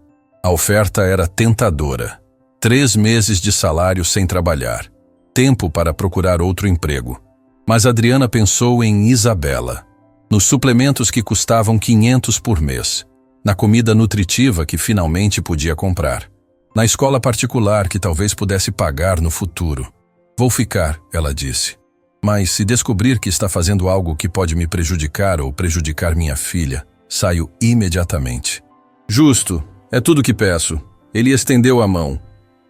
A oferta era tentadora. 3 meses de salário sem trabalhar. Tempo para procurar outro emprego. Mas Adriana pensou em Isabela. Nos suplementos que custavam 500 por mês. Na comida nutritiva que finalmente podia comprar. Na escola particular que talvez pudesse pagar no futuro. Vou ficar, ela disse. Mas se descobrir que está fazendo algo que pode me prejudicar ou prejudicar minha filha, saio imediatamente. Justo, é tudo que peço. Ele estendeu a mão.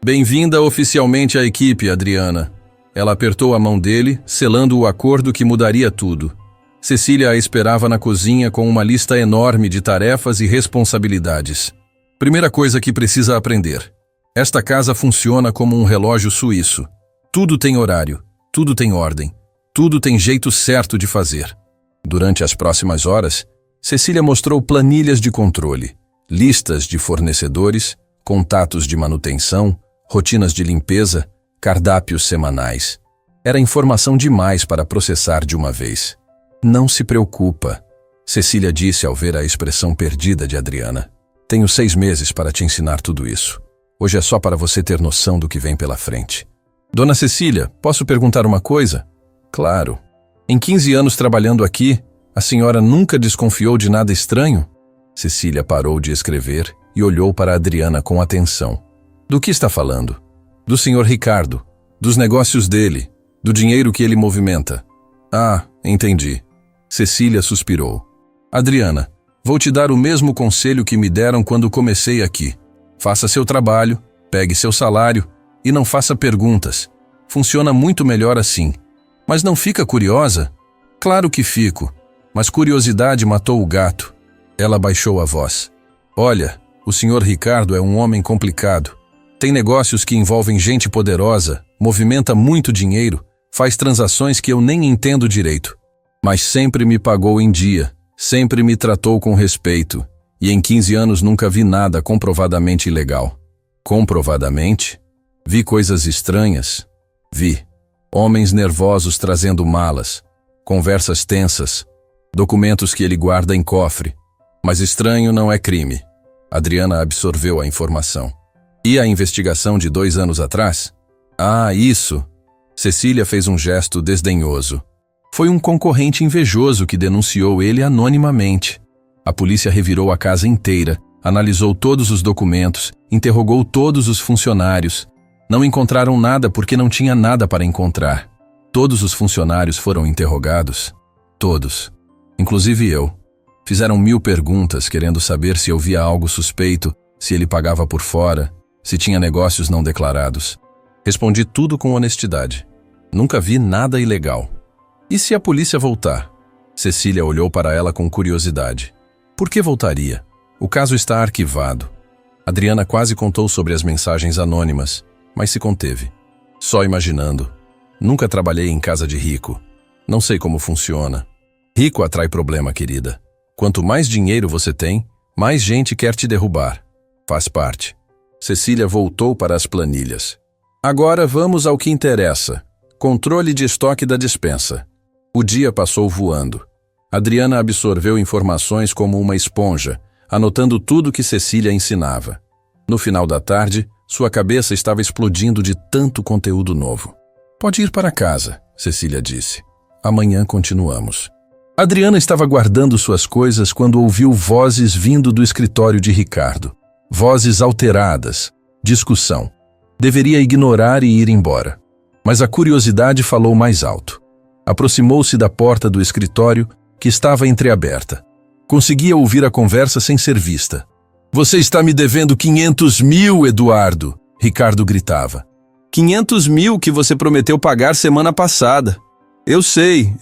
Bem-vinda oficialmente à equipe, Adriana. Ela apertou a mão dele, selando o acordo que mudaria tudo. Cecília a esperava na cozinha com uma lista enorme de tarefas e responsabilidades. Primeira coisa que precisa aprender. Esta casa funciona como um relógio suíço. Tudo tem horário, tudo tem ordem, tudo tem jeito certo de fazer. Durante as próximas horas, Cecília mostrou planilhas de controle, listas de fornecedores, contatos de manutenção, rotinas de limpeza, cardápios semanais. Era informação demais para processar de uma vez. Não se preocupa, Cecília disse ao ver a expressão perdida de Adriana. Tenho 6 meses para te ensinar tudo isso. Hoje é só para você ter noção do que vem pela frente. Dona Cecília, posso perguntar uma coisa? Claro. Em 15 anos trabalhando aqui, a senhora nunca desconfiou de nada estranho? Cecília parou de escrever e olhou para Adriana com atenção. Do que está falando? Do senhor Ricardo, dos negócios dele, do dinheiro que ele movimenta. Ah, entendi. Cecília suspirou. Adriana, vou te dar o mesmo conselho que me deram quando comecei aqui. Faça seu trabalho, pegue seu salário e não faça perguntas. Funciona muito melhor assim. Mas não fica curiosa? Claro que fico, mas curiosidade matou o gato. Ela baixou a voz. Olha, o senhor Ricardo é um homem complicado. Tem negócios que envolvem gente poderosa, movimenta muito dinheiro, faz transações que eu nem entendo direito. Mas sempre me pagou em dia, sempre me tratou com respeito, e em 15 anos nunca vi nada comprovadamente ilegal. Comprovadamente? Vi coisas estranhas. Vi. Homens nervosos trazendo malas, conversas tensas, documentos que ele guarda em cofre. Mas estranho não é crime. Adriana absorveu a informação. E a investigação de 2 anos atrás? Ah, isso! Cecília fez um gesto desdenhoso. Foi um concorrente invejoso que denunciou ele anonimamente. A polícia revirou a casa inteira, analisou todos os documentos, interrogou todos os funcionários. Não encontraram nada porque não tinha nada para encontrar. Todos os funcionários foram interrogados. Todos. Inclusive eu. Fizeram 1000 perguntas querendo saber se eu via algo suspeito, se ele pagava por fora, se tinha negócios não declarados. Respondi tudo com honestidade. Nunca vi nada ilegal. E se a polícia voltar? Cecília olhou para ela com curiosidade. Por que voltaria? O caso está arquivado. Adriana quase contou sobre as mensagens anônimas, mas se conteve. Só imaginando. Nunca trabalhei em casa de rico. Não sei como funciona. Rico atrai problema, querida. Quanto mais dinheiro você tem, mais gente quer te derrubar. Faz parte. Cecília voltou para as planilhas. Agora vamos ao que interessa. Controle de estoque da despensa. O dia passou voando. Adriana absorveu informações como uma esponja, anotando tudo que Cecília ensinava. No final da tarde, sua cabeça estava explodindo de tanto conteúdo novo. Pode ir para casa, Cecília disse. Amanhã continuamos. Adriana estava guardando suas coisas quando ouviu vozes vindo do escritório de Ricardo. Vozes alteradas. Discussão. Deveria ignorar e ir embora. Mas a curiosidade falou mais alto. Aproximou-se da porta do escritório, que estava entreaberta. Conseguia ouvir a conversa sem ser vista. Você está me devendo 500 mil, Eduardo, Ricardo gritava. 500 mil que você prometeu pagar semana passada. Eu sei.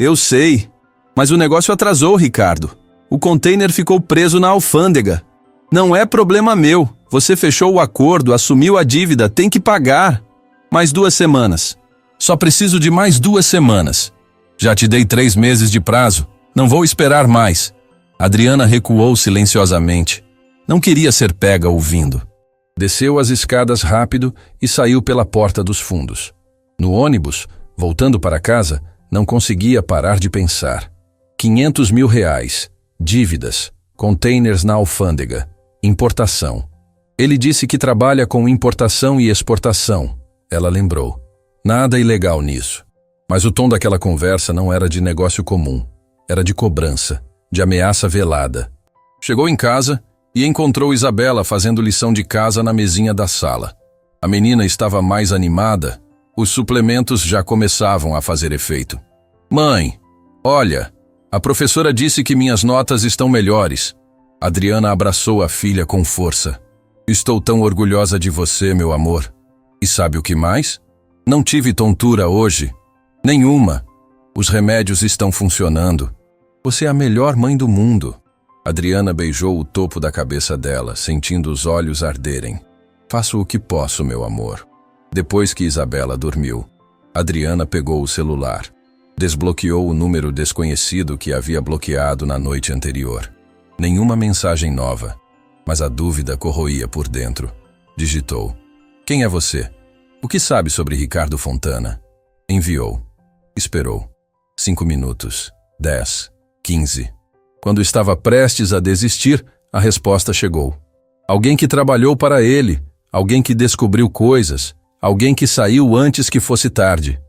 Mas o negócio atrasou, Ricardo. O container ficou preso na alfândega. Não é problema meu. Você fechou o acordo, assumiu a dívida, tem que pagar. Mais 2 semanas. Só preciso de mais 2 semanas. Já te dei 3 meses de prazo. Não vou esperar mais. Adriana recuou silenciosamente. Não queria ser pega ouvindo. Desceu as escadas rápido e saiu pela porta dos fundos. No ônibus, voltando para casa, não conseguia parar de pensar. 500 mil reais. Dívidas. Containers na alfândega. Importação. Ele disse que trabalha com importação e exportação. Ela lembrou. Nada ilegal nisso. Mas o tom daquela conversa não era de negócio comum. Era de cobrança, de ameaça velada. Chegou em casa e encontrou Isabela fazendo lição de casa na mesinha da sala. A menina estava mais animada. Os suplementos já começavam a fazer efeito. Mãe, olha, a professora disse que minhas notas estão melhores. Adriana abraçou a filha com força. Estou tão orgulhosa de você, meu amor. E sabe o que mais? Não tive tontura hoje. Nenhuma. Os remédios estão funcionando. Você é a melhor mãe do mundo. Adriana beijou o topo da cabeça dela, sentindo os olhos arderem. Faço o que posso, meu amor. Depois que Isabela dormiu, Adriana pegou o celular. Desbloqueou o número desconhecido que havia bloqueado na noite anterior. Nenhuma mensagem nova, mas a dúvida corroía por dentro. Digitou. Quem é você? O que sabe sobre Ricardo Fontana? Enviou. Esperou. 5 minutos. 10. 15. Quando estava prestes a desistir, a resposta chegou. Alguém que trabalhou para ele, alguém que descobriu coisas, alguém que saiu antes que fosse tarde.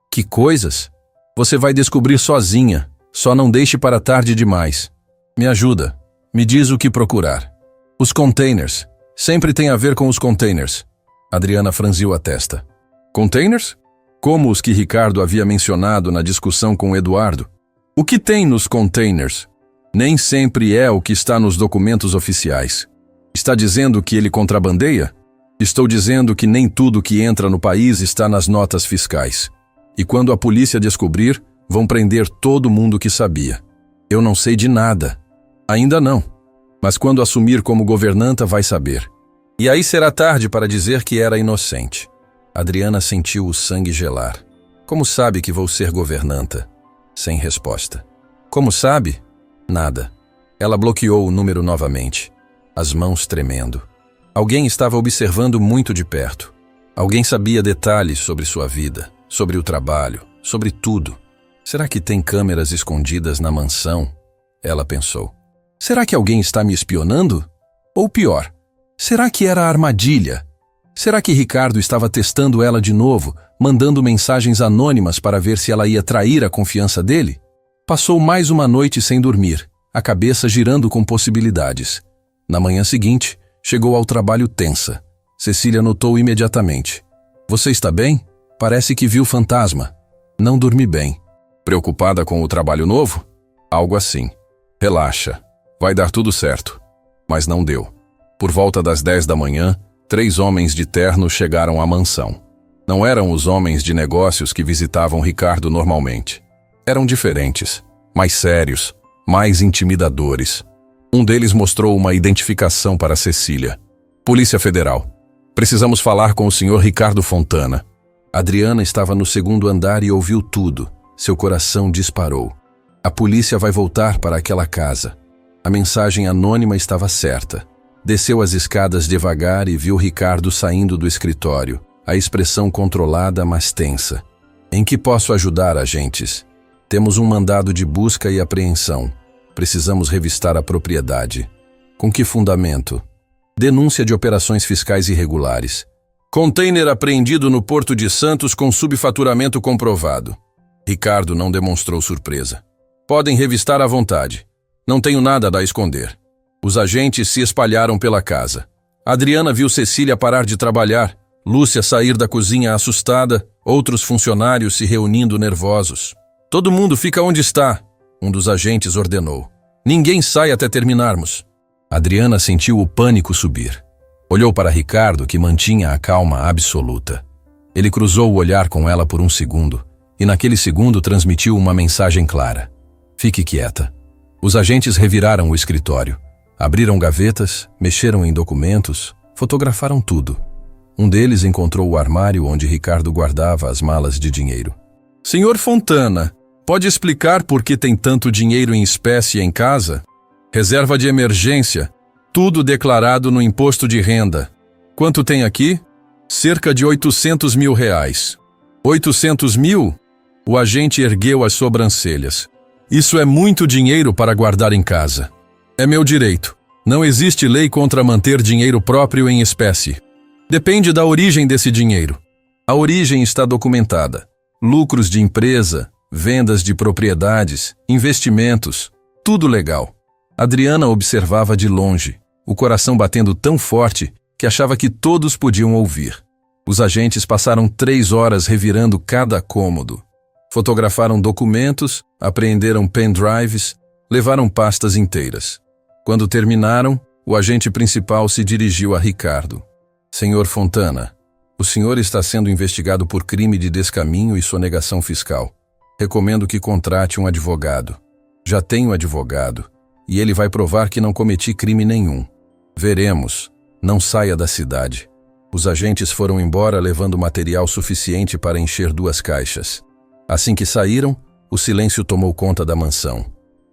Que coisas? Você vai descobrir sozinha, só não deixe para tarde demais. Me ajuda, me diz o que procurar. Os containers. Sempre tem a ver com os containers. Adriana franziu a testa. Containers? Como os que Ricardo havia mencionado na discussão com Eduardo. O que tem nos containers? Nem sempre é o que está nos documentos oficiais. Está dizendo que ele contrabandeia? Estou dizendo que nem tudo que entra no país está nas notas fiscais. E quando a polícia descobrir, vão prender todo mundo que sabia. Eu não sei de nada. Ainda não. Mas quando assumir como governanta, vai saber. E aí será tarde para dizer que era inocente. Adriana sentiu o sangue gelar. Como sabe que vou ser governanta? Sem resposta. Como sabe? Nada. Ela bloqueou o número novamente, as mãos tremendo. Alguém estava observando muito de perto. Alguém sabia detalhes sobre sua vida, sobre o trabalho, sobre tudo. Será que tem câmeras escondidas na mansão? Ela pensou. Será que alguém está me espionando? Ou pior, será que era armadilha? Será que Ricardo estava testando ela de novo, mandando mensagens anônimas para ver se ela ia trair a confiança dele? Passou mais uma noite sem dormir, a cabeça girando com possibilidades. Na manhã seguinte, chegou ao trabalho tensa. Cecília notou imediatamente. Você está bem? Parece que viu fantasma. Não dormi bem. Preocupada com o trabalho novo? Algo assim. Relaxa. Vai dar tudo certo. Mas não deu. Por volta das 10 da manhã, 3 homens de terno chegaram à mansão. Não eram os homens de negócios que visitavam Ricardo normalmente. Eram diferentes, mais sérios, mais intimidadores. Um deles mostrou uma identificação para Cecília. Polícia Federal. Precisamos falar com o senhor Ricardo Fontana. Adriana estava no 2º andar e ouviu tudo. Seu coração disparou. A polícia vai voltar para aquela casa. A mensagem anônima estava certa. Desceu as escadas devagar e viu Ricardo saindo do escritório, a expressão controlada, mas tensa. Em que posso ajudar, agentes? Temos um mandado de busca e apreensão. Precisamos revistar a propriedade. Com que fundamento? Denúncia de operações fiscais irregulares. Container apreendido no Porto de Santos com subfaturamento comprovado. Ricardo não demonstrou surpresa. Podem revistar à vontade. Não tenho nada a esconder. Os agentes se espalharam pela casa. Adriana viu Cecília parar de trabalhar, Lúcia sair da cozinha assustada, outros funcionários se reunindo nervosos. Todo mundo fica onde está, um dos agentes ordenou. Ninguém sai até terminarmos. Adriana sentiu o pânico subir. Olhou para Ricardo, que mantinha a calma absoluta. Ele cruzou o olhar com ela por um segundo, e naquele segundo transmitiu uma mensagem clara. Fique quieta. Os agentes reviraram o escritório. Abriram gavetas, mexeram em documentos, fotografaram tudo. Um deles encontrou o armário onde Ricardo guardava as malas de dinheiro. Senhor Fontana, pode explicar por que tem tanto dinheiro em espécie em casa? Reserva de emergência, tudo declarado no imposto de renda. Quanto tem aqui? Cerca de 800 mil reais. 800 mil? O agente ergueu as sobrancelhas. Isso é muito dinheiro para guardar em casa. É meu direito. Não existe lei contra manter dinheiro próprio em espécie. Depende da origem desse dinheiro. A origem está documentada. Lucros de empresa, vendas de propriedades, investimentos, tudo legal. Adriana observava de longe, o coração batendo tão forte que achava que todos podiam ouvir. Os agentes passaram 3 horas revirando cada cômodo. Fotografaram documentos, apreenderam pendrives, levaram pastas inteiras. Quando terminaram, o agente principal se dirigiu a Ricardo. Senhor Fontana, o senhor está sendo investigado por crime de descaminho e sonegação fiscal. Recomendo que contrate um advogado. Já tenho advogado, e ele vai provar que não cometi crime nenhum. Veremos. Não saia da cidade. Os agentes foram embora levando material suficiente para encher 2 caixas. Assim que saíram, o silêncio tomou conta da mansão.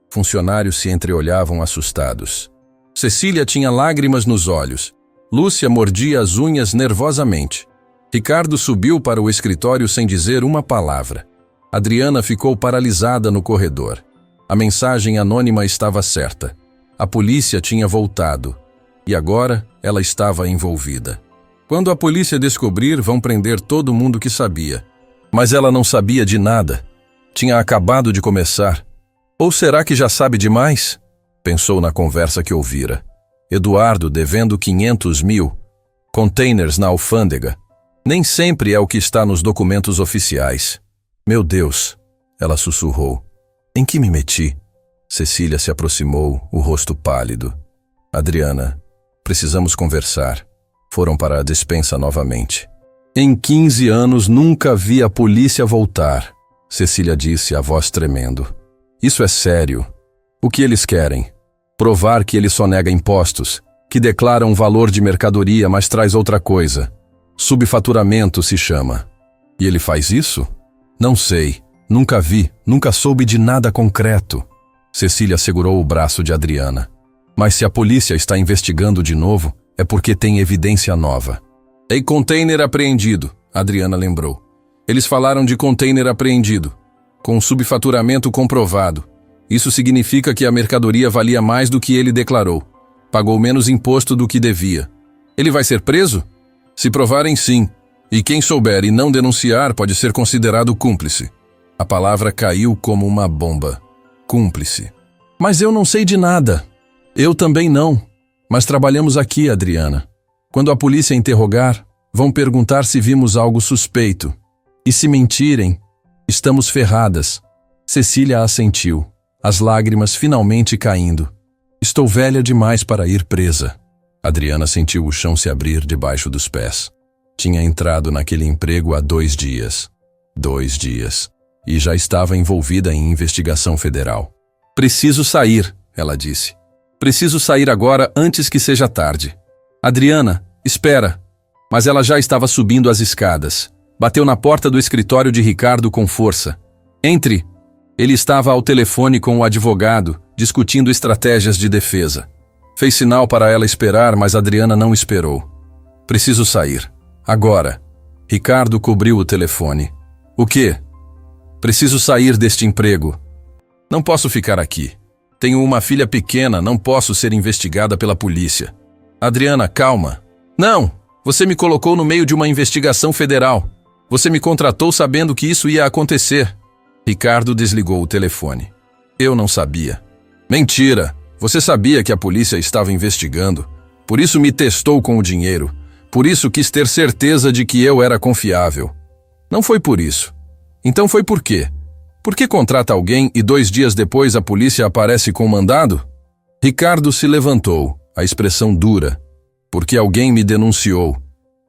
Funcionários se entreolhavam assustados. Cecília tinha lágrimas nos olhos. Lúcia mordia as unhas nervosamente. Ricardo subiu para o escritório sem dizer uma palavra. Adriana ficou paralisada no corredor. A mensagem anônima estava certa. A polícia tinha voltado. E agora ela estava envolvida. Quando a polícia descobrir, vão prender todo mundo que sabia. Mas ela não sabia de nada. Tinha acabado de começar. Ou será que já sabe demais? Pensou na conversa que ouvira. Eduardo devendo 500 mil. Containers na alfândega. Nem sempre é o que está nos documentos oficiais. Meu Deus, ela sussurrou. Em que me meti? Cecília se aproximou, o rosto pálido. Adriana, precisamos conversar. Foram para a despensa novamente. Em 15 anos nunca vi a polícia voltar, Cecília disse, a voz tremendo. Isso é sério. O que eles querem? Provar que ele sonega impostos, que declara um valor de mercadoria, mas traz outra coisa. Subfaturamento se chama. E ele faz isso? Não sei. Nunca vi, nunca soube de nada concreto. Cecília segurou o braço de Adriana. Mas se a polícia está investigando de novo, é porque tem evidência nova. E container apreendido, Adriana lembrou. Eles falaram de container apreendido, com subfaturamento comprovado. Isso significa que a mercadoria valia mais do que ele declarou. Pagou menos imposto do que devia. Ele vai ser preso? Se provarem, sim. E quem souber e não denunciar pode ser considerado cúmplice. A palavra caiu como uma bomba. Cúmplice. Mas eu não sei de nada. Eu também não. Mas trabalhamos aqui, Adriana. Quando a polícia interrogar, vão perguntar se vimos algo suspeito. E se mentirem, estamos ferradas. Cecília assentiu, as lágrimas finalmente caindo. Estou velha demais para ir presa. Adriana sentiu o chão se abrir debaixo dos pés. Tinha entrado naquele emprego há 2 dias. 2 dias. E já estava envolvida em investigação federal. Preciso sair, ela disse. Preciso sair agora antes que seja tarde. Adriana, espera. Mas ela já estava subindo as escadas. Bateu na porta do escritório de Ricardo com força. Entre. Ele estava ao telefone com o advogado, discutindo estratégias de defesa. Fez sinal para ela esperar, mas Adriana não esperou. Preciso sair. Agora. Ricardo cobriu o telefone. O quê? Preciso sair deste emprego. Não posso ficar aqui. Tenho uma filha pequena, não posso ser investigada pela polícia. Adriana, calma. Não! Você me colocou no meio de uma investigação federal. Você me contratou sabendo que isso ia acontecer. Ricardo desligou o telefone. Eu não sabia. Mentira! Você sabia que a polícia estava investigando. Por isso me testou com o dinheiro. Por isso quis ter certeza de que eu era confiável. Não foi por isso. Então foi por quê? Por que contrata alguém e 2 dias depois a polícia aparece com mandado? Ricardo se levantou, a expressão dura. Porque alguém me denunciou.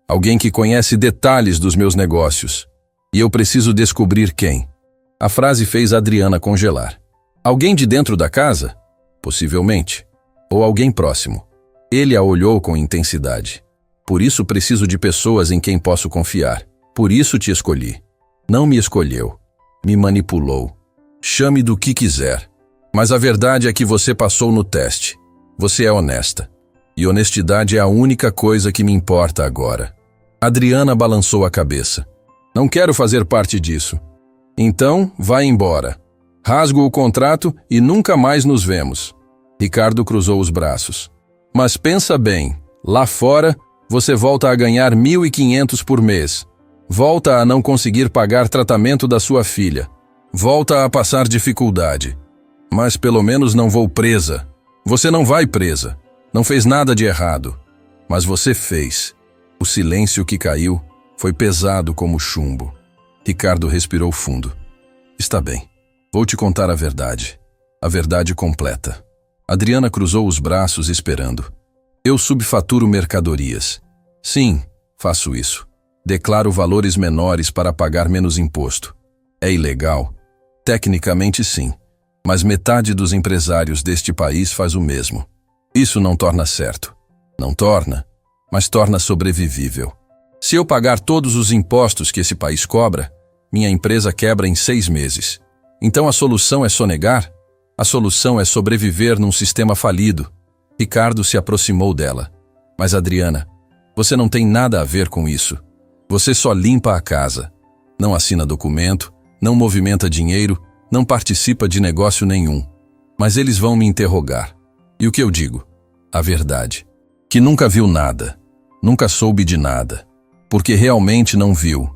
Alguém que conhece detalhes dos meus negócios. E eu preciso descobrir quem. A frase fez Adriana congelar. Alguém de dentro da casa? Possivelmente. Ou alguém próximo. Ele a olhou com intensidade. Por isso preciso de pessoas em quem posso confiar. Por isso te escolhi. Não me escolheu. Me manipulou. Chame do que quiser. Mas a verdade é que você passou no teste. Você é honesta. E honestidade é a única coisa que me importa agora. Adriana balançou a cabeça. Não quero fazer parte disso. Então, vai embora. Rasgo o contrato e nunca mais nos vemos. Ricardo cruzou os braços. Mas pensa bem, lá fora, você volta a ganhar 1.500 por mês. Volta a não conseguir pagar tratamento da sua filha. Volta a passar dificuldade. Mas pelo menos não vou presa. Você não vai presa. Não fez nada de errado. Mas você fez. O silêncio que caiu foi pesado como chumbo. Ricardo respirou fundo. Está bem. Vou te contar a verdade. A verdade completa. Adriana cruzou os braços esperando. Eu subfaturo mercadorias. Sim, faço isso. Declaro valores menores para pagar menos imposto. É ilegal? Tecnicamente sim. Mas metade dos empresários deste país faz o mesmo. Isso não torna certo. Não torna, mas torna sobrevivível. Se eu pagar todos os impostos que esse país cobra, minha empresa quebra em 6 meses. Então a solução é sonegar? A solução é sobreviver num sistema falido. Ricardo se aproximou dela. Mas Adriana, você não tem nada a ver com isso. Você só limpa a casa. Não assina documento, não movimenta dinheiro, não participa de negócio nenhum. Mas eles vão me interrogar. E o que eu digo? A verdade. Que nunca viu nada. Nunca soube de nada. Porque realmente não viu.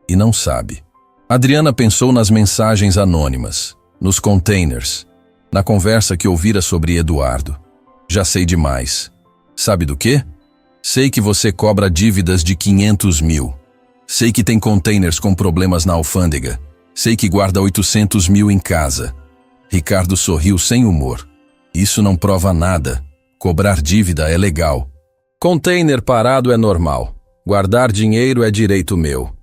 E não sabe. Adriana pensou nas mensagens anônimas, nos containers, na conversa que ouvira sobre Eduardo. Já sei demais. Sabe do quê? Sei que você cobra dívidas de 500 mil. Sei que tem containers com problemas na alfândega. Sei que guarda 800 mil em casa. Ricardo sorriu sem humor. Isso não prova nada. Cobrar dívida é legal. Container parado é normal. Guardar dinheiro é direito meu.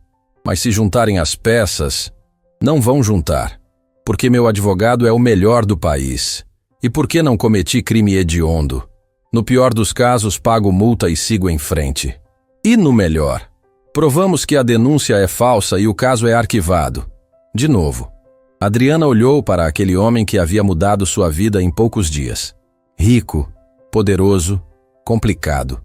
Mas se juntarem as peças, não vão juntar. Porque meu advogado é o melhor do país. E porque não cometi crime hediondo. No pior dos casos, pago multa e sigo em frente. E no melhor, provamos que a denúncia é falsa e o caso é arquivado. De novo, Adriana olhou para aquele homem que havia mudado sua vida em poucos dias. Rico, poderoso, complicado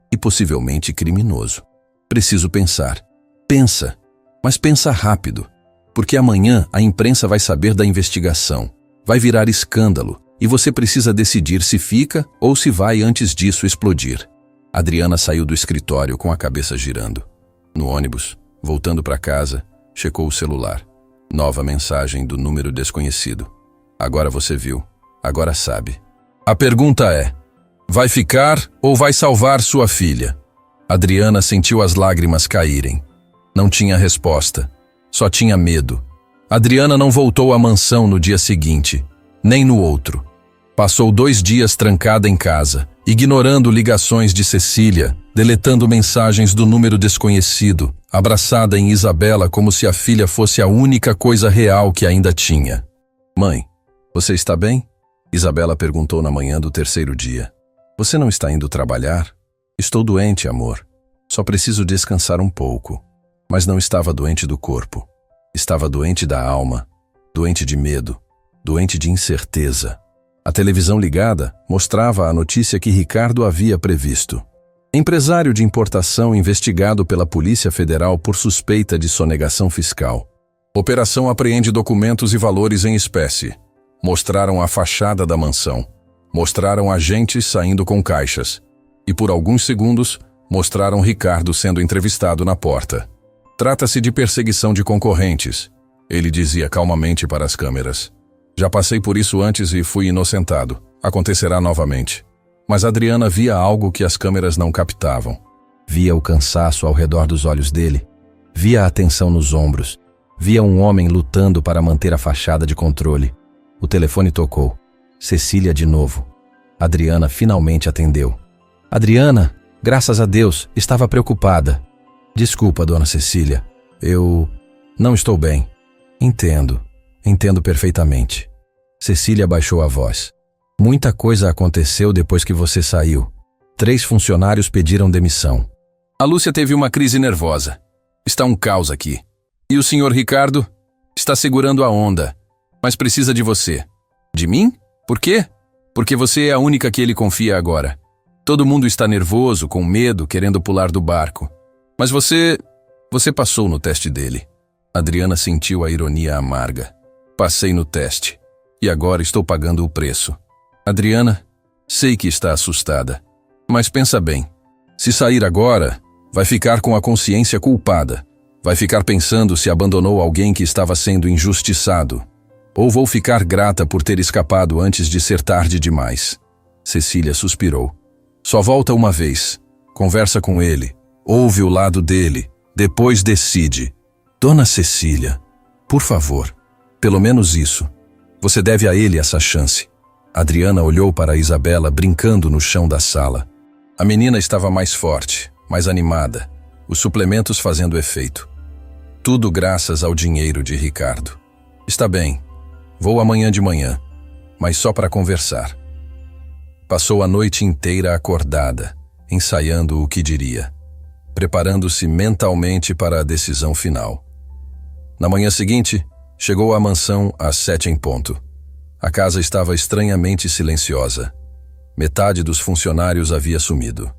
e possivelmente criminoso. Preciso pensar. Pensa, mas pensa rápido, porque amanhã a imprensa vai saber da investigação. Vai virar escândalo e você precisa decidir se fica ou se vai antes disso explodir. Adriana saiu do escritório com a cabeça girando. No ônibus, voltando para casa, checou o celular. Nova mensagem do número desconhecido. Agora você viu. Agora sabe. A pergunta é: vai ficar ou vai salvar sua filha? Adriana sentiu as lágrimas caírem. Não tinha resposta. Só tinha medo. Adriana não voltou à mansão no dia seguinte, nem no outro. Passou 2 dias trancada em casa, ignorando ligações de Cecília, deletando mensagens do número desconhecido, abraçada em Isabela como se a filha fosse a única coisa real que ainda tinha. Mãe, você está bem? Isabela perguntou na manhã do 3º dia. Você não está indo trabalhar? Estou doente, amor. Só preciso descansar um pouco. Mas não estava doente do corpo. Estava doente da alma, doente de medo, doente de incerteza. A televisão ligada mostrava a notícia que Ricardo havia previsto. Empresário de importação investigado pela Polícia Federal por suspeita de sonegação fiscal. Operação apreende documentos e valores em espécie. Mostraram a fachada da mansão. Mostraram agentes saindo com caixas. E por alguns segundos, mostraram Ricardo sendo entrevistado na porta. Trata-se de perseguição de concorrentes, ele dizia calmamente para as câmeras. Já passei por isso antes e fui inocentado. Acontecerá novamente. Mas Adriana via algo que as câmeras não captavam. Via o cansaço ao redor dos olhos dele. Via a tensão nos ombros. Via um homem lutando para manter a fachada de controle. O telefone tocou. Cecília de novo. Adriana finalmente atendeu. Adriana, graças a Deus, estava preocupada. Desculpa, dona Cecília. Eu não estou bem. Entendo perfeitamente. Cecília baixou a voz. Muita coisa aconteceu depois que você saiu. 3 funcionários pediram demissão. A Lúcia teve uma crise nervosa. Está um caos aqui. E o senhor Ricardo está segurando a onda, mas precisa de você. De mim? Por quê? Porque você é a única que ele confia agora. Todo mundo está nervoso, com medo, querendo pular do barco. Mas você passou no teste dele. Adriana sentiu a ironia amarga. Passei no teste. E agora estou pagando o preço. Adriana, sei que está assustada. Mas pensa bem. Se sair agora, vai ficar com a consciência culpada. Vai ficar pensando se abandonou alguém que estava sendo injustiçado. Ou vou ficar grata por ter escapado antes de ser tarde demais. Cecília suspirou. Só volta uma vez. Conversa com ele. Ouve o lado dele. Depois decide. Dona Cecília, por favor, pelo menos isso. Você deve a ele essa chance. Adriana olhou para Isabela brincando no chão da sala. A menina estava mais forte, mais animada, os suplementos fazendo efeito. Tudo graças ao dinheiro de Ricardo. Está bem, vou amanhã de manhã, mas só para conversar. Passou a noite inteira acordada, ensaiando o que diria, preparando-se mentalmente para a decisão final. Na manhã seguinte, chegou à mansão às 7 em ponto. A casa estava estranhamente silenciosa. Metade dos funcionários havia sumido.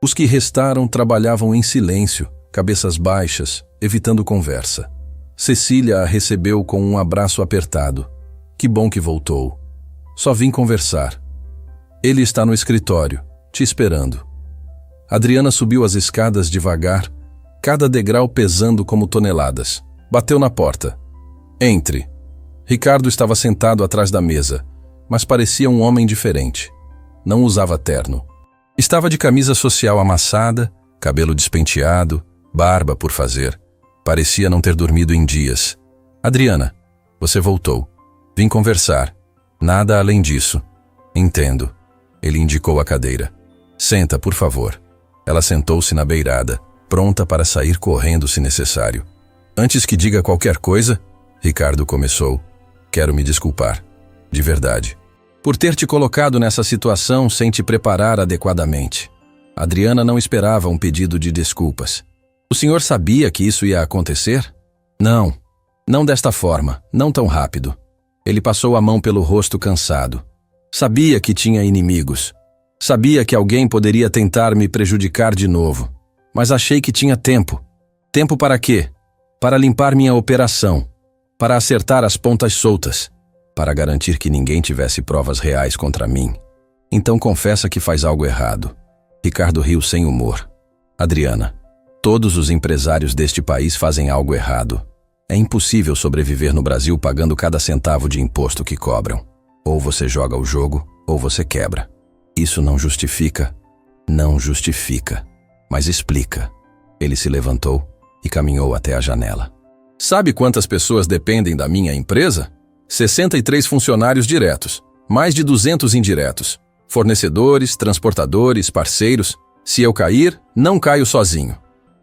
Os que restaram trabalhavam em silêncio, cabeças baixas, evitando conversa. Cecília a recebeu com um abraço apertado. Que bom que voltou. Só vim conversar. Ele está no escritório, te esperando. Adriana subiu as escadas devagar, cada degrau pesando como toneladas. Bateu na porta. Entre. Ricardo estava sentado atrás da mesa, mas parecia um homem diferente. Não usava terno. Estava de camisa social amassada, cabelo despenteado, barba por fazer. Parecia não ter dormido em dias. Adriana, você voltou. Vim conversar. Nada além disso. Entendo. Ele indicou a cadeira. Senta, por favor. Ela sentou-se na beirada, pronta para sair correndo se necessário. Antes que diga qualquer coisa, Ricardo começou. Quero me desculpar. De verdade. Por ter te colocado nessa situação sem te preparar adequadamente. Adriana não esperava um pedido de desculpas. O senhor sabia que isso ia acontecer? Não. Não desta forma, não tão rápido. Ele passou a mão pelo rosto cansado. Sabia que tinha inimigos. Sabia que alguém poderia tentar me prejudicar de novo. Mas achei que tinha tempo. Tempo para quê? Para limpar minha operação. Para acertar as pontas soltas. Para garantir que ninguém tivesse provas reais contra mim. Então confessa que faz algo errado. Ricardo riu sem humor. Adriana, todos os empresários deste país fazem algo errado. É impossível sobreviver no Brasil pagando cada centavo de imposto que cobram. Ou você joga o jogo, ou você quebra. Isso não justifica. Não justifica. Mas explica. Ele se levantou e caminhou até a janela. Sabe quantas pessoas dependem da minha empresa? 63 funcionários diretos, mais de 200 indiretos. Fornecedores, transportadores, parceiros. Se eu cair, não caio sozinho.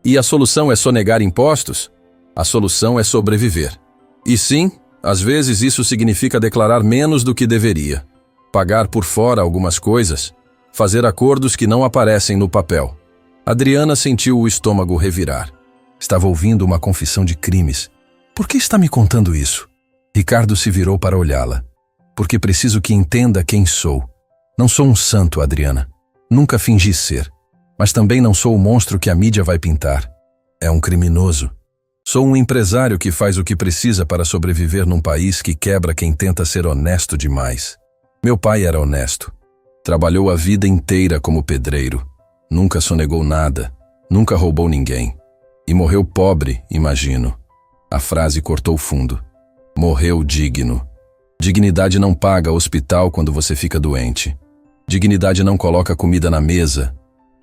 E a solução é sonegar impostos? A solução é sobreviver. E sim, às vezes isso significa declarar menos do que deveria. Pagar por fora algumas coisas. Fazer acordos que não aparecem no papel. Adriana sentiu o estômago revirar. Estava ouvindo uma confissão de crimes. Por que está me contando isso? Ricardo se virou para olhá-la. Porque preciso que entenda quem sou. Não sou um santo, Adriana. Nunca fingi ser. Mas também não sou o monstro que a mídia vai pintar. É um criminoso. Sou um empresário que faz o que precisa para sobreviver num país que quebra quem tenta ser honesto demais. Meu pai era honesto. Trabalhou a vida inteira como pedreiro. Nunca sonegou nada. Nunca roubou ninguém. E morreu pobre, imagino. A frase cortou fundo. Morreu digno. Dignidade não paga hospital quando você fica doente. Dignidade não coloca comida na mesa.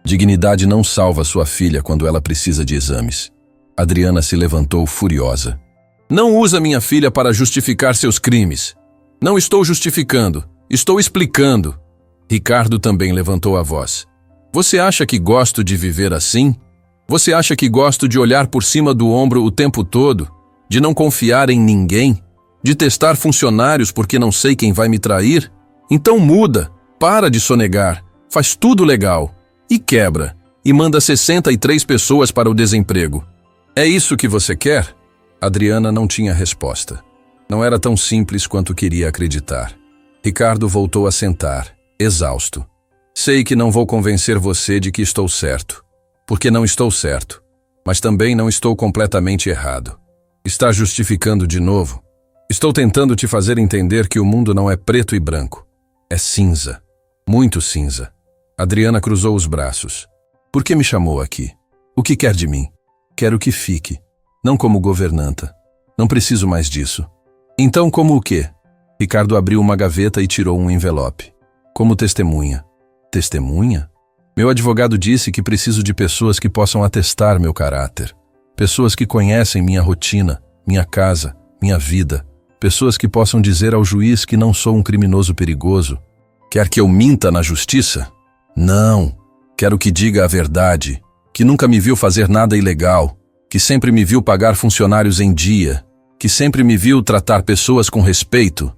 Dignidade não salva sua filha quando ela precisa de exames. Adriana se levantou furiosa. Não usa minha filha para justificar seus crimes. Não estou justificando. Estou explicando. Ricardo também levantou a voz. Você acha que gosto de viver assim? Você acha que gosto de olhar por cima do ombro o tempo todo? De não confiar em ninguém? De testar funcionários porque não sei quem vai me trair? Então muda, para de sonegar, faz tudo legal. E quebra, e manda 63 pessoas para o desemprego. É isso que você quer? Adriana não tinha resposta. Não era tão simples quanto queria acreditar. Ricardo voltou a sentar, exausto. Sei que não vou convencer você de que estou certo, porque não estou certo, mas também não estou completamente errado. Está justificando de novo? Estou tentando te fazer entender que o mundo não é preto e branco. É cinza, muito cinza. Adriana cruzou os braços. Por que me chamou aqui? O que quer de mim? Quero que fique, não como governanta. Não preciso mais disso. Então como o quê? Ricardo abriu uma gaveta e tirou um envelope. Como testemunha. Testemunha? Meu advogado disse que preciso de pessoas que possam atestar meu caráter. Pessoas que conhecem minha rotina, minha casa, minha vida. Pessoas que possam dizer ao juiz que não sou um criminoso perigoso. Quer que eu minta na justiça? Não. Quero que diga a verdade, que nunca me viu fazer nada ilegal, que sempre me viu pagar funcionários em dia, que sempre me viu tratar pessoas com respeito.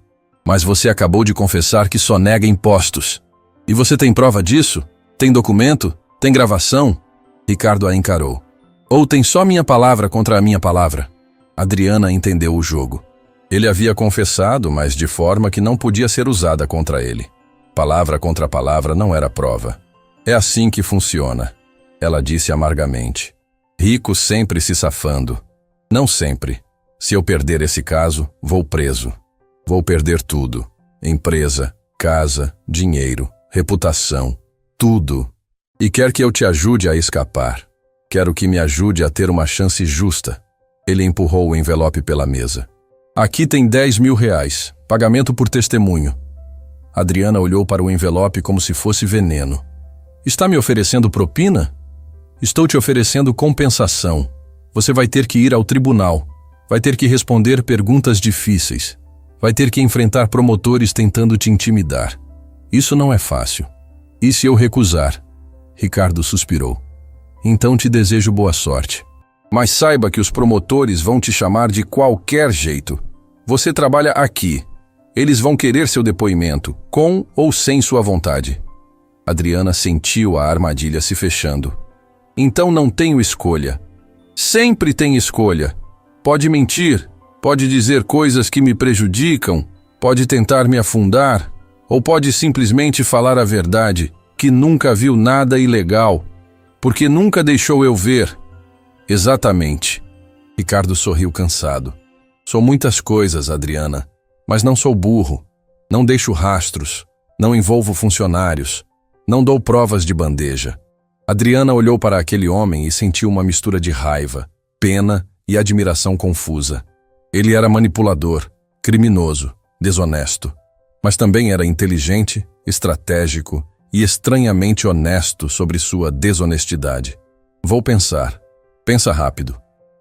Mas você acabou de confessar que só nega impostos. E você tem prova disso? Tem documento? Tem gravação? Ricardo a encarou. Ou tem só minha palavra contra a minha palavra? Adriana entendeu o jogo. Ele havia confessado, mas de forma que não podia ser usada contra ele. Palavra contra palavra não era prova. É assim que funciona, ela disse amargamente. Rico sempre se safando. Não sempre. Se eu perder esse caso, vou preso. Vou perder tudo. Empresa, casa, dinheiro, reputação, tudo. E quer que eu te ajude a escapar. Quero que me ajude a ter uma chance justa. Ele empurrou o envelope pela mesa. Aqui tem 10 mil reais, pagamento por testemunho. Adriana olhou para o envelope como se fosse veneno. Está me oferecendo propina? Estou te oferecendo compensação. Você vai ter que ir ao tribunal. Vai ter que responder perguntas difíceis. Vai ter que enfrentar promotores tentando te intimidar. Isso não é fácil. E se eu recusar? Ricardo suspirou. Então te desejo boa sorte. Mas saiba que os promotores vão te chamar de qualquer jeito. Você trabalha aqui. Eles vão querer seu depoimento, com ou sem sua vontade. Adriana sentiu a armadilha se fechando. Então não tenho escolha. Sempre tem escolha. Pode mentir, pode dizer coisas que me prejudicam, pode tentar me afundar, ou pode simplesmente falar a verdade, que nunca viu nada ilegal, porque nunca deixou eu ver. Exatamente. Ricardo sorriu cansado. Sou muitas coisas, Adriana, mas não sou burro. Não deixo rastros, não envolvo funcionários, não dou provas de bandeja. Adriana olhou para aquele homem e sentiu uma mistura de raiva, pena e admiração confusa. Ele era manipulador, criminoso, desonesto, mas também era inteligente, estratégico e estranhamente honesto sobre sua desonestidade. Vou pensar. Pensa rápido.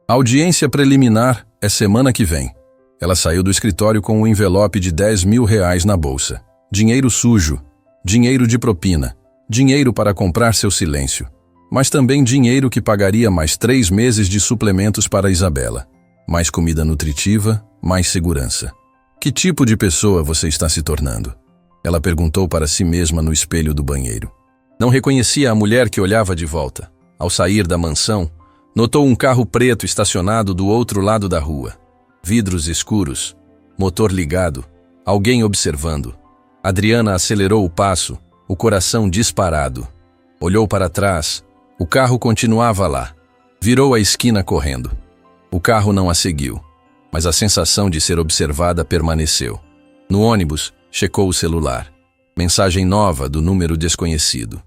A audiência preliminar é semana que vem. Ela saiu do escritório com um envelope de 10 mil reais na bolsa. Dinheiro sujo, dinheiro de propina, dinheiro para comprar seu silêncio, mas também dinheiro que pagaria mais 3 meses de suplementos para Isabela. Mais comida nutritiva, mais segurança. Que tipo de pessoa você está se tornando? Ela perguntou para si mesma no espelho do banheiro. Não reconhecia a mulher que olhava de volta. Ao sair da mansão, notou um carro preto estacionado do outro lado da rua. Vidros escuros, motor ligado, alguém observando. Adriana acelerou o passo, o coração disparado. Olhou para trás, o carro continuava lá. Virou a esquina correndo. O carro não a seguiu, mas a sensação de ser observada permaneceu. No ônibus, checou o celular. Mensagem nova do número desconhecido.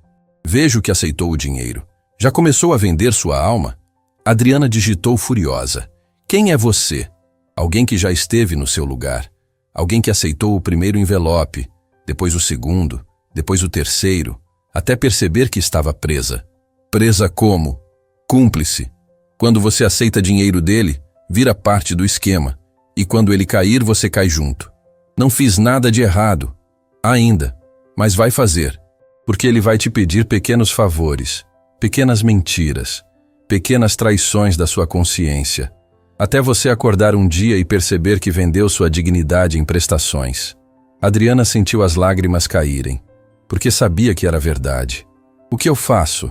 Vejo que aceitou o dinheiro. Já começou a vender sua alma? Adriana digitou furiosa. Quem é você? Alguém que já esteve no seu lugar. Alguém que aceitou o primeiro envelope, depois o segundo, depois o terceiro, até perceber que estava presa. Presa como? Cúmplice. Quando você aceita dinheiro dele, vira parte do esquema. E quando ele cair, você cai junto. Não fiz nada de errado. Ainda. Mas vai fazer. Porque ele vai te pedir pequenos favores, pequenas mentiras, pequenas traições da sua consciência. Até você acordar um dia e perceber que vendeu sua dignidade em prestações. Adriana sentiu as lágrimas caírem, porque sabia que era verdade. O que eu faço?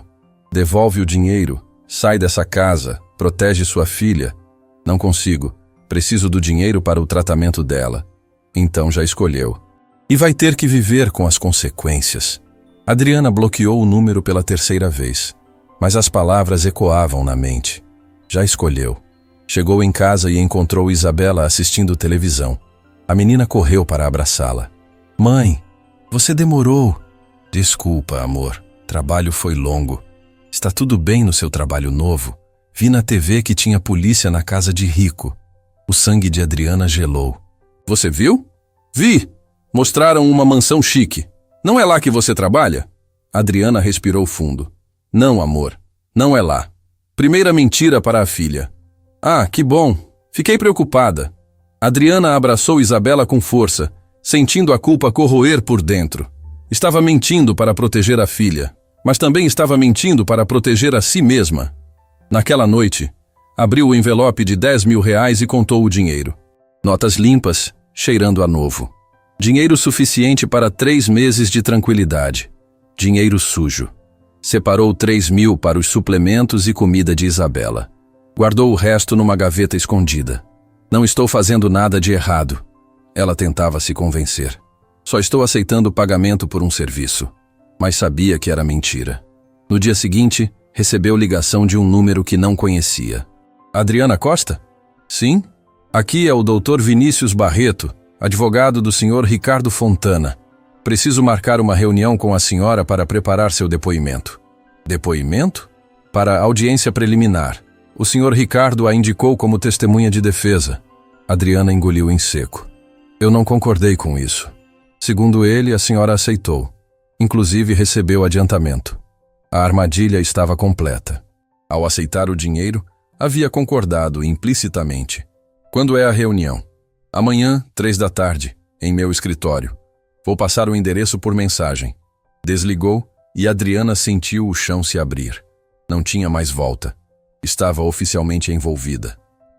Devolve o dinheiro, sai dessa casa, protege sua filha. Não consigo. Preciso do dinheiro para o tratamento dela. Então já escolheu. E vai ter que viver com as consequências. Adriana bloqueou o número pela terceira vez, mas as palavras ecoavam na mente. Já escolheu. Chegou em casa e encontrou Isabela assistindo televisão. A menina correu para abraçá-la. Mãe, você demorou. Desculpa, amor. Trabalho foi longo. Está tudo bem no seu trabalho novo? Vi na TV que tinha polícia na casa de Rico. O sangue de Adriana gelou. Você viu? Vi. Mostraram uma mansão chique. Não é lá que você trabalha? Adriana respirou fundo. Não, amor. Não é lá. Primeira mentira para a filha. Ah, que bom. Fiquei preocupada. Adriana abraçou Isabela com força, sentindo a culpa corroer por dentro. Estava mentindo para proteger a filha, mas também estava mentindo para proteger a si mesma. Naquela noite, abriu o envelope de R$ 10.000 e contou o dinheiro. Notas limpas, cheirando a novo. Dinheiro suficiente para 3 meses de tranquilidade. Dinheiro sujo. Separou 3.000 para os suplementos e comida de Isabela. Guardou o resto numa gaveta escondida. Não estou fazendo nada de errado. Ela tentava se convencer. Só estou aceitando o pagamento por um serviço. Mas sabia que era mentira. No dia seguinte, recebeu ligação de um número que não conhecia. Adriana Costa? Sim. Aqui é o Dr. Vinícius Barreto, advogado do Sr. Ricardo Fontana. Preciso marcar uma reunião com a senhora para preparar seu depoimento. Depoimento? Para audiência preliminar. O Sr. Ricardo a indicou como testemunha de defesa. Adriana engoliu em seco. Eu não concordei com isso. Segundo ele, a senhora aceitou. Inclusive recebeu adiantamento. A armadilha estava completa. Ao aceitar o dinheiro, havia concordado implicitamente. Quando é a reunião? Amanhã, 15h, em meu escritório. Vou passar o endereço por mensagem. Desligou e Adriana sentiu o chão se abrir. Não tinha mais volta. Estava oficialmente envolvida.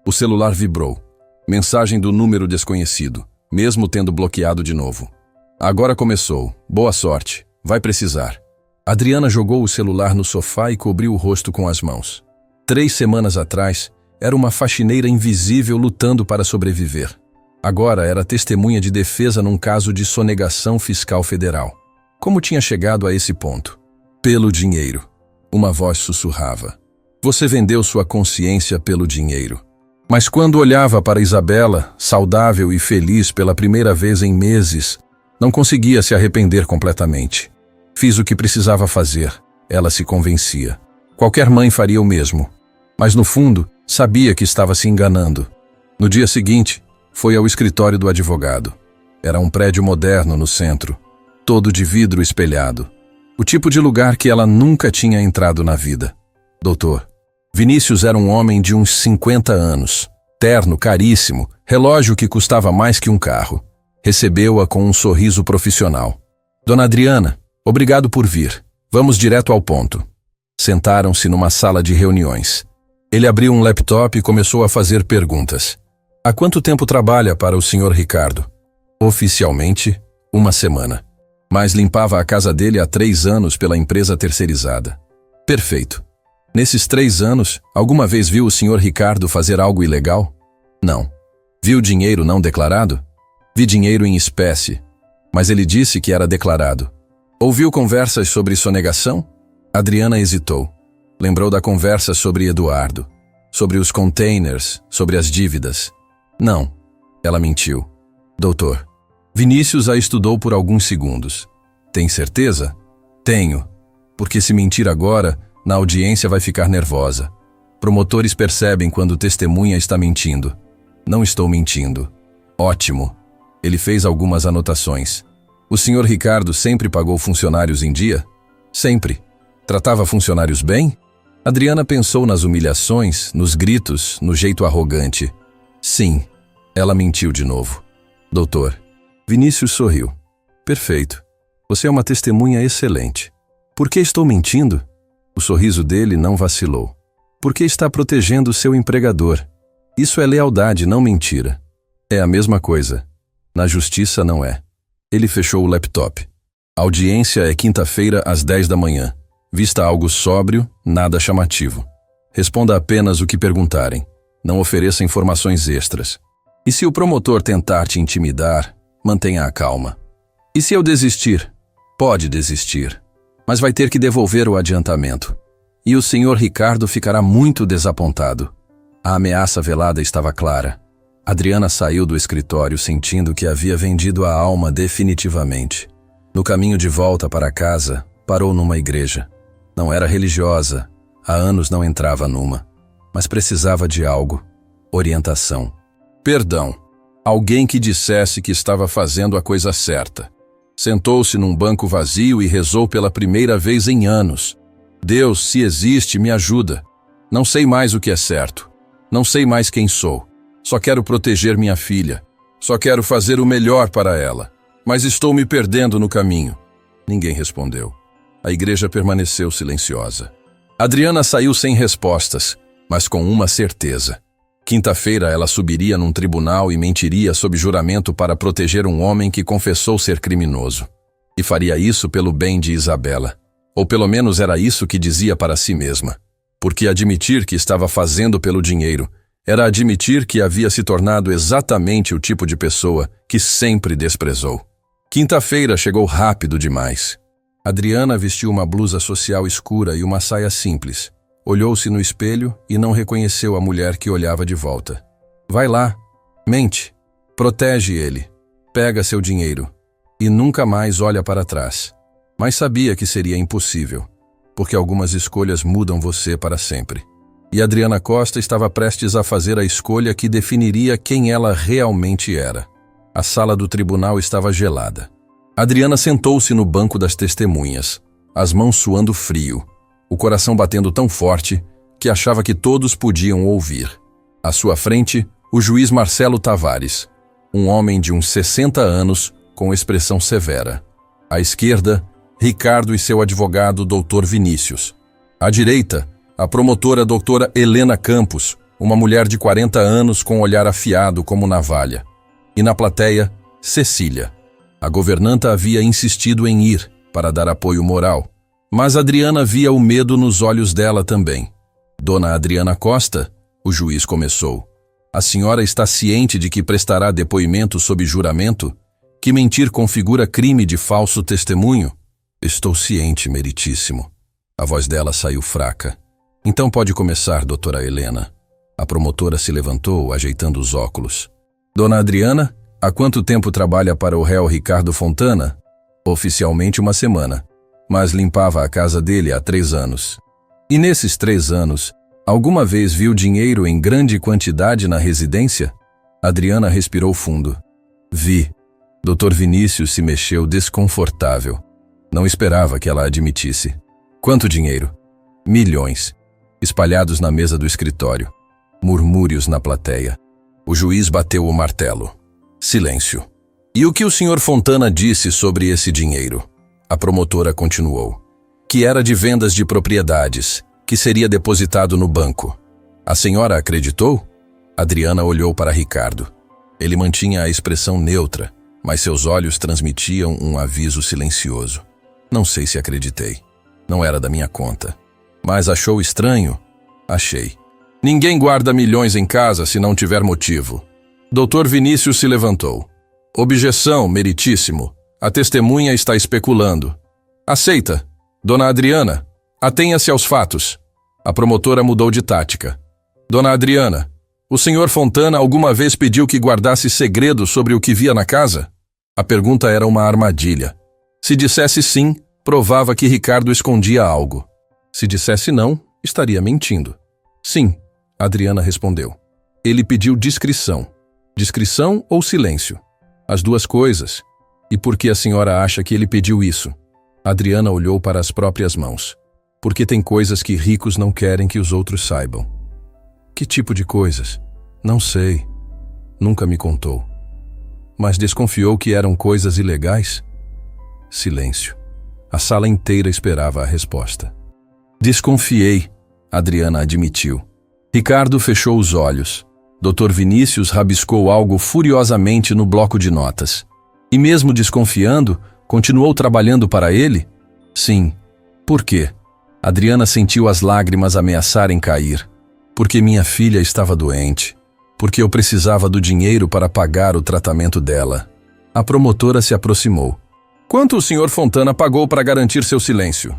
O celular vibrou. Mensagem do número desconhecido, mesmo tendo bloqueado de novo. Agora começou. Boa sorte. Vai precisar. Adriana jogou o celular no sofá e cobriu o rosto com as mãos. 3 semanas atrás, era uma faxineira invisível lutando para sobreviver. Agora era testemunha de defesa num caso de sonegação fiscal federal. Como tinha chegado a esse ponto? Pelo dinheiro. Uma voz sussurrava. Você vendeu sua consciência pelo dinheiro. Mas quando olhava para Isabela, saudável e feliz pela primeira vez em meses, não conseguia se arrepender completamente. Fiz o que precisava fazer. Ela se convencia. Qualquer mãe faria o mesmo. Mas no fundo, sabia que estava se enganando. No dia seguinte, foi ao escritório do advogado. Era um prédio moderno no centro, todo de vidro espelhado. O tipo de lugar que ela nunca tinha entrado na vida. Doutor, Vinícius era um homem de uns 50 anos, terno caríssimo, relógio que custava mais que um carro. Recebeu-a com um sorriso profissional. Dona Adriana, obrigado por vir. Vamos direto ao ponto. Sentaram-se numa sala de reuniões. Ele abriu um laptop e começou a fazer perguntas. Há quanto tempo trabalha para o Sr. Ricardo? Oficialmente, 1 semana. Mas limpava a casa dele há 3 anos pela empresa terceirizada. Perfeito. Nesses 3 anos, alguma vez viu o Sr. Ricardo fazer algo ilegal? Não. Viu dinheiro não declarado? Vi dinheiro em espécie, mas ele disse que era declarado. Ouviu conversas sobre sonegação? Adriana hesitou. Lembrou da conversa sobre Eduardo, sobre os containers, sobre as dívidas. Não, ela mentiu. Doutor, Vinícius a estudou por alguns segundos. Tem certeza? Tenho, porque se mentir agora, na audiência vai ficar nervosa. Promotores percebem quando testemunha está mentindo. Não estou mentindo. Ótimo. Ele fez algumas anotações. O Sr. Ricardo sempre pagou funcionários em dia? Sempre. Tratava funcionários bem? Adriana pensou nas humilhações, nos gritos, no jeito arrogante. Sim. Ela mentiu de novo. Doutor. Vinícius sorriu. Perfeito. Você é uma testemunha excelente. Por que estou mentindo? O sorriso dele não vacilou. Porque está protegendo seu empregador. Isso é lealdade, não mentira. É a mesma coisa. Na justiça não é. Ele fechou o laptop. A audiência é quinta-feira às 10 da manhã. Vista algo sóbrio, nada chamativo. Responda apenas o que perguntarem. Não ofereça informações extras. E se o promotor tentar te intimidar, mantenha a calma. E se eu desistir? Pode desistir, mas vai ter que devolver o adiantamento. E o senhor Ricardo ficará muito desapontado. A ameaça velada estava clara. Adriana saiu do escritório sentindo que havia vendido a alma definitivamente. No caminho de volta para casa, parou numa igreja. Não era religiosa, há anos não entrava numa, mas precisava de algo, orientação. Perdão, alguém que dissesse que estava fazendo a coisa certa. Sentou-se num banco vazio e rezou pela primeira vez em anos. Deus, se existe, me ajuda. Não sei mais o que é certo. Não sei mais quem sou. Só quero proteger minha filha. Só quero fazer o melhor para ela. Mas estou me perdendo no caminho. Ninguém respondeu. A igreja permaneceu silenciosa. Adriana saiu sem respostas, mas com uma certeza. Quinta-feira ela subiria num tribunal e mentiria sob juramento para proteger um homem que confessou ser criminoso. E faria isso pelo bem de Isabela. Ou pelo menos era isso que dizia para si mesma. Porque admitir que estava fazendo pelo dinheiro era admitir que havia se tornado exatamente o tipo de pessoa que sempre desprezou. Quinta-feira chegou rápido demais. Adriana vestiu uma blusa social escura e uma saia simples. Olhou-se no espelho e não reconheceu a mulher que olhava de volta. Vai lá, mente, protege ele, pega seu dinheiro e nunca mais olha para trás. Mas sabia que seria impossível, porque algumas escolhas mudam você para sempre. E Adriana Costa estava prestes a fazer a escolha que definiria quem ela realmente era. A sala do tribunal estava gelada. Adriana sentou-se no banco das testemunhas, as mãos suando frio, o coração batendo tão forte que achava que todos podiam ouvir. À sua frente, o juiz Marcelo Tavares, um homem de uns 60 anos com expressão severa. À esquerda, Ricardo e seu advogado, Dr. Vinícius. À direita, a promotora doutora Helena Campos, uma mulher de 40 anos com olhar afiado como navalha. E na plateia, Cecília. A governanta havia insistido em ir para dar apoio moral, mas Adriana via o medo nos olhos dela também. Dona Adriana Costa, o juiz começou. A senhora está ciente de que prestará depoimento sob juramento? Que mentir configura crime de falso testemunho? Estou ciente, meritíssimo. A voz dela saiu fraca. Então pode começar, doutora Helena. A promotora se levantou, ajeitando os óculos. Dona Adriana, há quanto tempo trabalha para o réu Ricardo Fontana? Oficialmente 1 semana, mas limpava a casa dele há 3 anos. E nesses 3 anos, alguma vez viu dinheiro em grande quantidade na residência? Adriana respirou fundo. Vi. Dr. Vinícius se mexeu desconfortável. Não esperava que ela admitisse. Quanto dinheiro? Milhões. Espalhados na mesa do escritório. Murmúrios na plateia. O juiz bateu o martelo. Silêncio. E o que o senhor Fontana disse sobre esse dinheiro? A promotora continuou. Que era de vendas de propriedades, que seria depositado no banco. A senhora acreditou? Adriana olhou para Ricardo. Ele mantinha a expressão neutra, mas seus olhos transmitiam um aviso silencioso. Não sei se acreditei. Não era da minha conta. Mas achou estranho? Achei. Ninguém guarda milhões em casa se não tiver motivo. Dr. Vinícius se levantou. Objeção, meritíssimo. A testemunha está especulando. Aceita. Dona Adriana, atenha-se aos fatos. A promotora mudou de tática. Dona Adriana, o senhor Fontana alguma vez pediu que guardasse segredo sobre o que via na casa? A pergunta era uma armadilha. Se dissesse sim, provava que Ricardo escondia algo. Se dissesse não, estaria mentindo. Sim, Adriana respondeu. Ele pediu discrição. Discrição ou silêncio? As duas coisas. E por que a senhora acha que ele pediu isso? Adriana olhou para as próprias mãos. Porque tem coisas que ricos não querem que os outros saibam. Que tipo de coisas? Não sei. Nunca me contou. Mas desconfiou que eram coisas ilegais? Silêncio. A sala inteira esperava a resposta. Desconfiei, Adriana admitiu. Ricardo fechou os olhos. Dr. Vinícius rabiscou algo furiosamente no bloco de notas. E mesmo desconfiando, continuou trabalhando para ele? Sim. Por quê? Adriana sentiu as lágrimas ameaçarem cair. Porque minha filha estava doente. Porque eu precisava do dinheiro para pagar o tratamento dela. A promotora se aproximou. Quanto o Sr. Fontana pagou para garantir seu silêncio?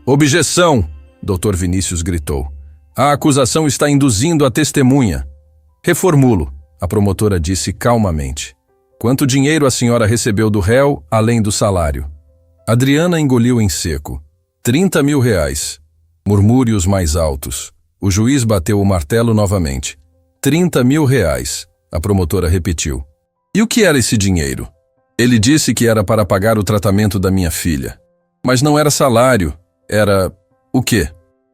Objeção! Dr. Vinícius gritou. A acusação está induzindo a testemunha. Reformulo, a promotora disse calmamente. Quanto dinheiro a senhora recebeu do réu, além do salário? Adriana engoliu em seco. 30 mil reais. Murmúrios mais altos. O juiz bateu o martelo novamente. 30 mil reais, a promotora repetiu. E o que era esse dinheiro? Ele disse que era para pagar o tratamento da minha filha. Mas não era salário, era... o quê?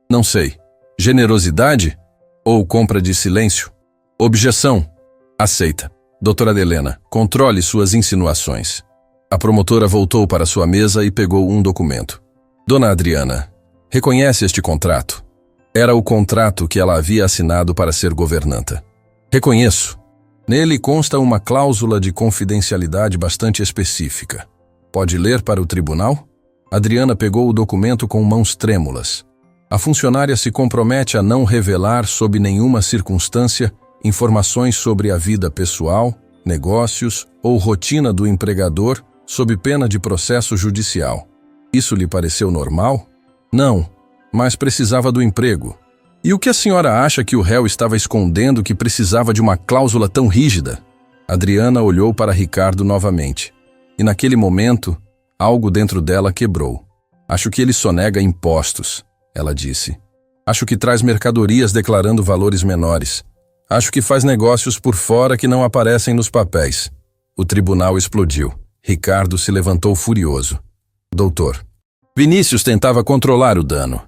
Não sei. Generosidade? Ou compra de silêncio? Objeção. Aceita. Doutora Adelena, controle suas insinuações. A promotora voltou para sua mesa e pegou um documento. Dona Adriana, reconhece este contrato? Era o contrato que ela havia assinado para ser governanta. Reconheço. Nele consta uma cláusula de confidencialidade bastante específica. Pode ler para o tribunal? Adriana pegou o documento com mãos trêmulas. A funcionária se compromete a não revelar, sob nenhuma circunstância, informações sobre a vida pessoal, negócios ou rotina do empregador, sob pena de processo judicial. Isso lhe pareceu normal? Não, mas precisava do emprego. E o que a senhora acha que o réu estava escondendo que precisava de uma cláusula tão rígida? Adriana olhou para Ricardo novamente. E naquele momento, algo dentro dela quebrou. Acho que ele sonega impostos, ela disse. Acho que traz mercadorias declarando valores menores. Acho que faz negócios por fora que não aparecem nos papéis. O tribunal explodiu. Ricardo se levantou furioso. Doutor. Vinícius tentava controlar o dano.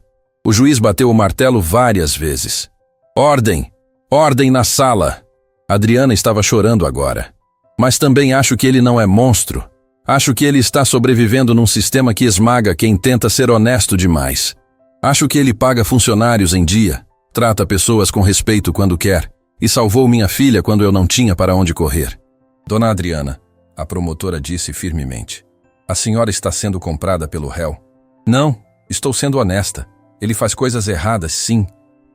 O juiz bateu o martelo várias vezes. Ordem! Ordem na sala! Adriana estava chorando agora. Mas também acho que ele não é monstro. Acho que ele está sobrevivendo num sistema que esmaga quem tenta ser honesto demais. Acho que ele paga funcionários em dia, trata pessoas com respeito quando quer, e salvou minha filha quando eu não tinha para onde correr. Dona Adriana, a promotora disse firmemente, a senhora está sendo comprada pelo réu? Não, estou sendo honesta. Ele faz coisas erradas, sim,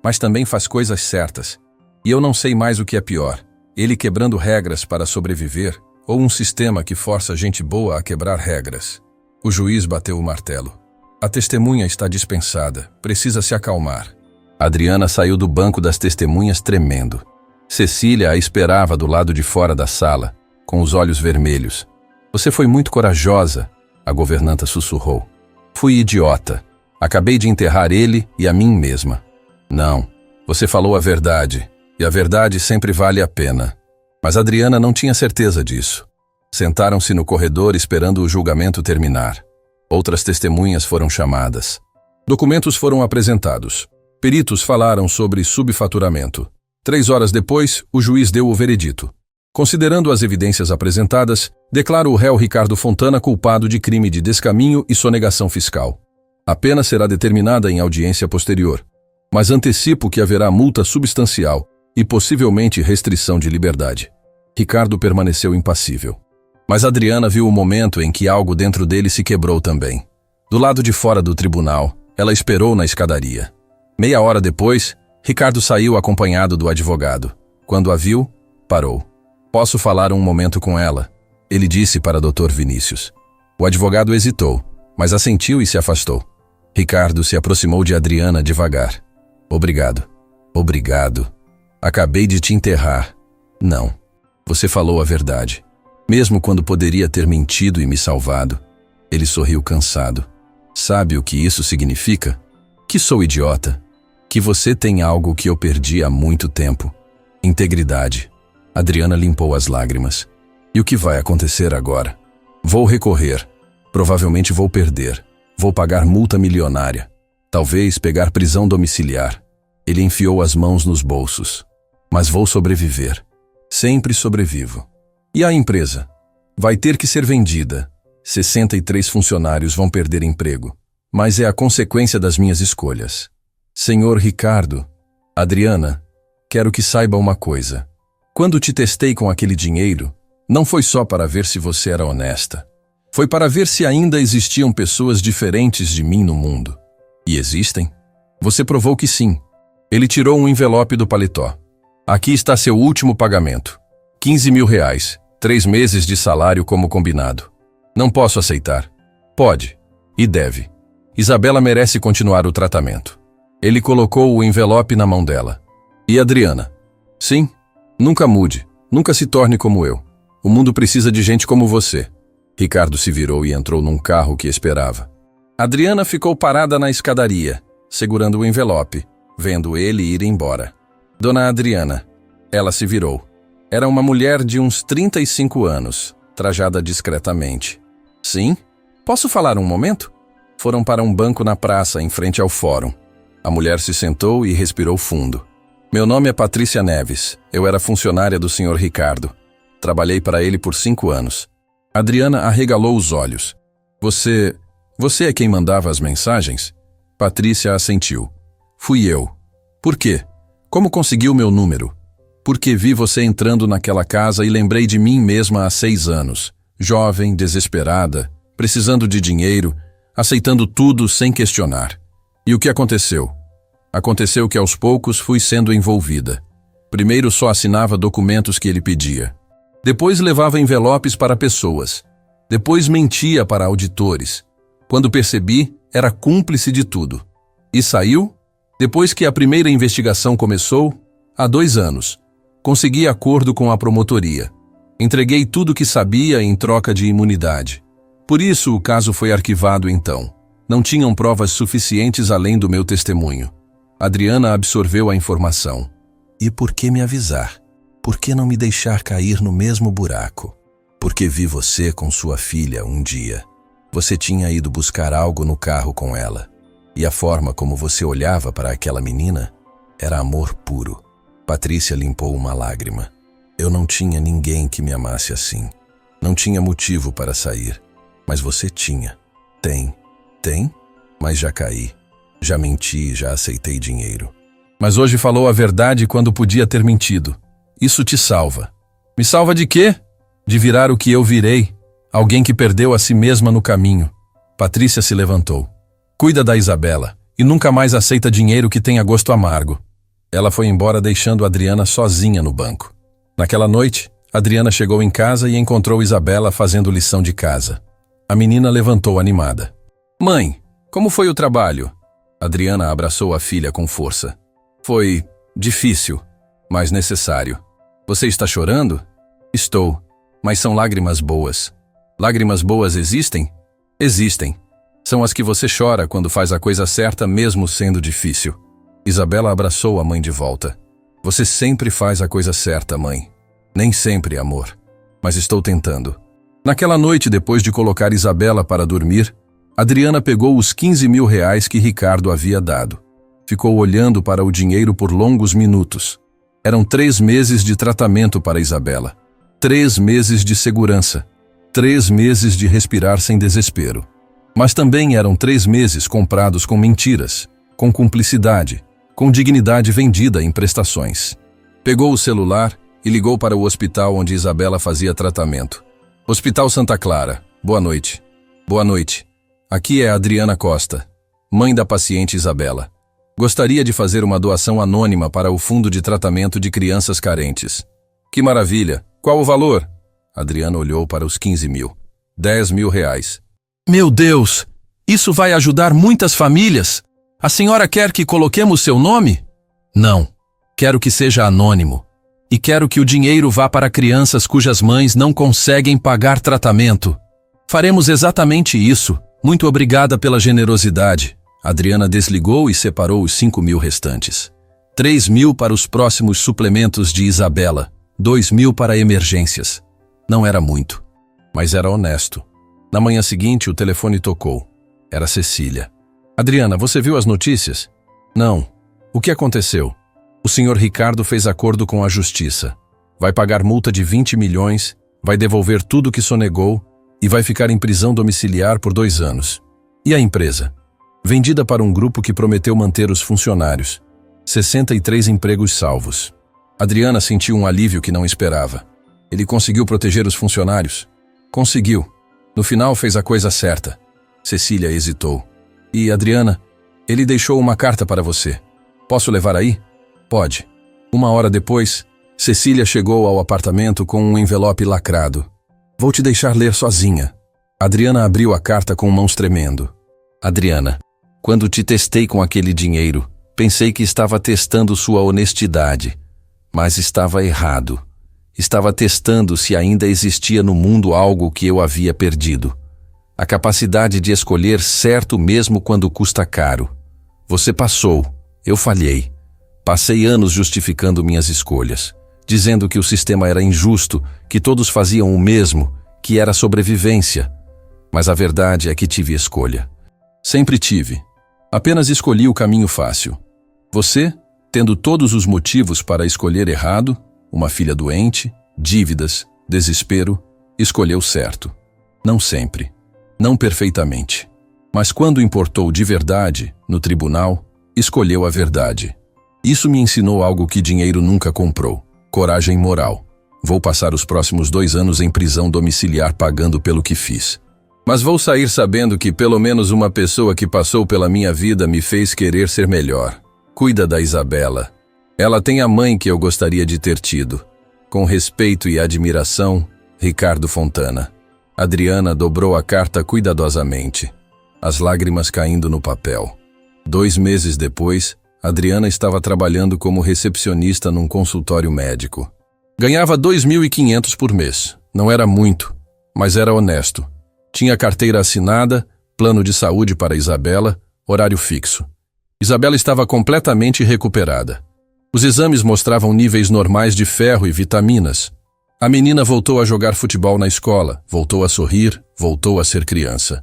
mas também faz coisas certas. E eu não sei mais o que é pior, ele quebrando regras para sobreviver, ou um sistema que força gente boa a quebrar regras. O juiz bateu o martelo. A testemunha está dispensada, precisa se acalmar. Adriana saiu do banco das testemunhas tremendo. Cecília a esperava do lado de fora da sala, com os olhos vermelhos. Você foi muito corajosa, a governanta sussurrou. Fui idiota. Acabei de enterrar ele e a mim mesma. Não, você falou a verdade, e a verdade sempre vale a pena. Mas Adriana não tinha certeza disso. Sentaram-se no corredor esperando o julgamento terminar. Outras testemunhas foram chamadas. Documentos foram apresentados. Peritos falaram sobre subfaturamento. 3 horas depois, o juiz deu o veredito. Considerando as evidências apresentadas, declara o réu Ricardo Fontana culpado de crime de descaminho e sonegação fiscal. A pena será determinada em audiência posterior, mas antecipo que haverá multa substancial e possivelmente restrição de liberdade. Ricardo permaneceu impassível. Mas Adriana viu o momento em que algo dentro dele se quebrou também. Do lado de fora do tribunal, ela esperou na escadaria. Meia hora depois, Ricardo saiu acompanhado do advogado. Quando a viu, parou. Posso falar um momento com ela? Ele disse para Dr. Vinícius. O advogado hesitou, mas assentiu e se afastou. Ricardo se aproximou de Adriana devagar. Obrigado. Obrigado. Acabei de te enterrar. Não. Você falou a verdade. Mesmo quando poderia ter mentido e me salvado. Ele sorriu cansado. Sabe o que isso significa? Que sou idiota. Que você tem algo que eu perdi há muito tempo. Integridade. Adriana limpou as lágrimas. E o que vai acontecer agora? Vou recorrer. Provavelmente vou perder. Vou pagar multa milionária. Talvez pegar prisão domiciliar. Ele enfiou as mãos nos bolsos. Mas vou sobreviver. Sempre sobrevivo. E a empresa? Vai ter que ser vendida. 63 funcionários vão perder emprego. Mas é a consequência das minhas escolhas. Senhor Ricardo, Adriana, quero que saiba uma coisa. Quando te testei com aquele dinheiro, não foi só para ver se você era honesta. Foi para ver se ainda existiam pessoas diferentes de mim no mundo. E existem? Você provou que sim. Ele tirou um envelope do paletó. Aqui está seu último pagamento. 15 mil reais, 3 meses de salário como combinado. Não posso aceitar. Pode. E deve. Isabela merece continuar o tratamento. Ele colocou o envelope na mão dela. E Adriana? Sim. Nunca mude. Nunca se torne como eu. O mundo precisa de gente como você. Ricardo se virou e entrou num carro que esperava. Adriana ficou parada na escadaria, segurando o envelope, vendo ele ir embora. Dona Adriana. Ela se virou. Era uma mulher de uns 35 anos, trajada discretamente. Sim? Posso falar um momento? Foram para um banco na praça, em frente ao fórum. A mulher se sentou e respirou fundo. Meu nome é Patrícia Neves. Eu era funcionária do Sr. Ricardo. Trabalhei para ele por 5 anos. Adriana arregalou os olhos. Você é quem mandava as mensagens? Patrícia assentiu. Fui eu. Por quê? Como conseguiu meu número? Porque vi você entrando naquela casa e lembrei de mim mesma há 6 anos. Jovem, desesperada, precisando de dinheiro, aceitando tudo sem questionar. E o que aconteceu? Aconteceu que aos poucos fui sendo envolvida. Primeiro só assinava documentos que ele pedia. Depois levava envelopes para pessoas. Depois mentia para auditores. Quando percebi, era cúmplice de tudo. E saiu? Depois que a primeira investigação começou, há 2 anos, consegui acordo com a promotoria. Entreguei tudo que sabia em troca de imunidade. Por isso o caso foi arquivado então. Não tinham provas suficientes além do meu testemunho. Adriana absorveu a informação. E por que me avisar? Por que não me deixar cair no mesmo buraco? Porque vi você com sua filha um dia. Você tinha ido buscar algo no carro com ela. E a forma como você olhava para aquela menina era amor puro. Patrícia limpou uma lágrima. Eu não tinha ninguém que me amasse assim. Não tinha motivo para sair. Mas você tinha. Tem. Mas já caí. Já menti, já aceitei dinheiro. Mas hoje falou a verdade quando podia ter mentido. Isso te salva. Me salva de quê? De virar o que eu virei. Alguém que perdeu a si mesma no caminho. Patrícia se levantou. Cuida da Isabela e nunca mais aceita dinheiro que tenha gosto amargo. Ela foi embora deixando Adriana sozinha no banco. Naquela noite, Adriana chegou em casa e encontrou Isabela fazendo lição de casa. A menina levantou animada. Mãe, como foi o trabalho? Adriana abraçou a filha com força. Foi difícil, mas necessário. Você está chorando? Estou, mas são lágrimas boas. Lágrimas boas existem? Existem. São as que você chora quando faz a coisa certa mesmo sendo difícil. Isabela abraçou a mãe de volta. Você sempre faz a coisa certa, mãe. Nem sempre, amor. Mas estou tentando. Naquela noite, depois de colocar Isabela para dormir, Adriana pegou os 15 mil reais que Ricardo havia dado. Ficou olhando para o dinheiro por longos minutos. Eram 3 meses de tratamento para Isabela. 3 meses de segurança. 3 meses de respirar sem desespero. Mas também eram 3 meses comprados com mentiras, com cumplicidade, com dignidade vendida em prestações. Pegou o celular e ligou para o hospital onde Isabela fazia tratamento. Hospital Santa Clara. Boa noite. Boa noite. Aqui é Adriana Costa, mãe da paciente Isabela. Gostaria de fazer uma doação anônima para o Fundo de Tratamento de Crianças Carentes. Que maravilha! Qual o valor? Adriana olhou para os 15 mil. 10 mil reais. Meu Deus! Isso vai ajudar muitas famílias! A senhora quer que coloquemos seu nome? Não. Quero que seja anônimo. E quero que o dinheiro vá para crianças cujas mães não conseguem pagar tratamento. Faremos exatamente isso. Muito obrigada pela generosidade. Adriana desligou e separou os 5 mil restantes. 3 mil para os próximos suplementos de Isabela. 2 mil para emergências. Não era muito, mas era honesto. Na manhã seguinte, o telefone tocou. Era Cecília. Adriana, você viu as notícias? Não. O que aconteceu? O senhor Ricardo fez acordo com a justiça. Vai pagar multa de 20 milhões, vai devolver tudo que sonegou e vai ficar em prisão domiciliar por 2 anos. E a empresa? Vendida para um grupo que prometeu manter os funcionários. 63 empregos salvos. Adriana sentiu um alívio que não esperava. Ele conseguiu proteger os funcionários. Conseguiu. No final fez a coisa certa. Cecília hesitou. E, Adriana, ele deixou uma carta para você. Posso levar aí? Pode. 1 hora depois, Cecília chegou ao apartamento com um envelope lacrado. Vou te deixar ler sozinha. Adriana abriu a carta com mãos tremendo. Adriana, quando te testei com aquele dinheiro, pensei que estava testando sua honestidade, mas estava errado. Estava testando se ainda existia no mundo algo que eu havia perdido. A capacidade de escolher certo mesmo quando custa caro. Você passou, eu falhei. Passei anos justificando minhas escolhas, dizendo que o sistema era injusto, que todos faziam o mesmo, que era sobrevivência. Mas a verdade é que tive escolha. Sempre tive. Apenas escolhi o caminho fácil. Você, tendo todos os motivos para escolher errado, uma filha doente, dívidas, desespero, escolheu certo. Não sempre. Não perfeitamente. Mas quando importou de verdade, no tribunal, escolheu a verdade. Isso me ensinou algo que dinheiro nunca comprou: coragem moral. Vou passar os próximos 2 anos em prisão domiciliar pagando pelo que fiz. Mas vou sair sabendo que pelo menos uma pessoa que passou pela minha vida me fez querer ser melhor. Cuida da Isabela. Ela tem a mãe que eu gostaria de ter tido. Com respeito e admiração, Ricardo Fontana. Adriana dobrou a carta cuidadosamente, as lágrimas caindo no papel. 2 meses depois, Adriana estava trabalhando como recepcionista num consultório médico. Ganhava 2.500 por mês. Não era muito, mas era honesto. Tinha carteira assinada, plano de saúde para Isabela, horário fixo. Isabela estava completamente recuperada. Os exames mostravam níveis normais de ferro e vitaminas. A menina voltou a jogar futebol na escola, voltou a sorrir, voltou a ser criança.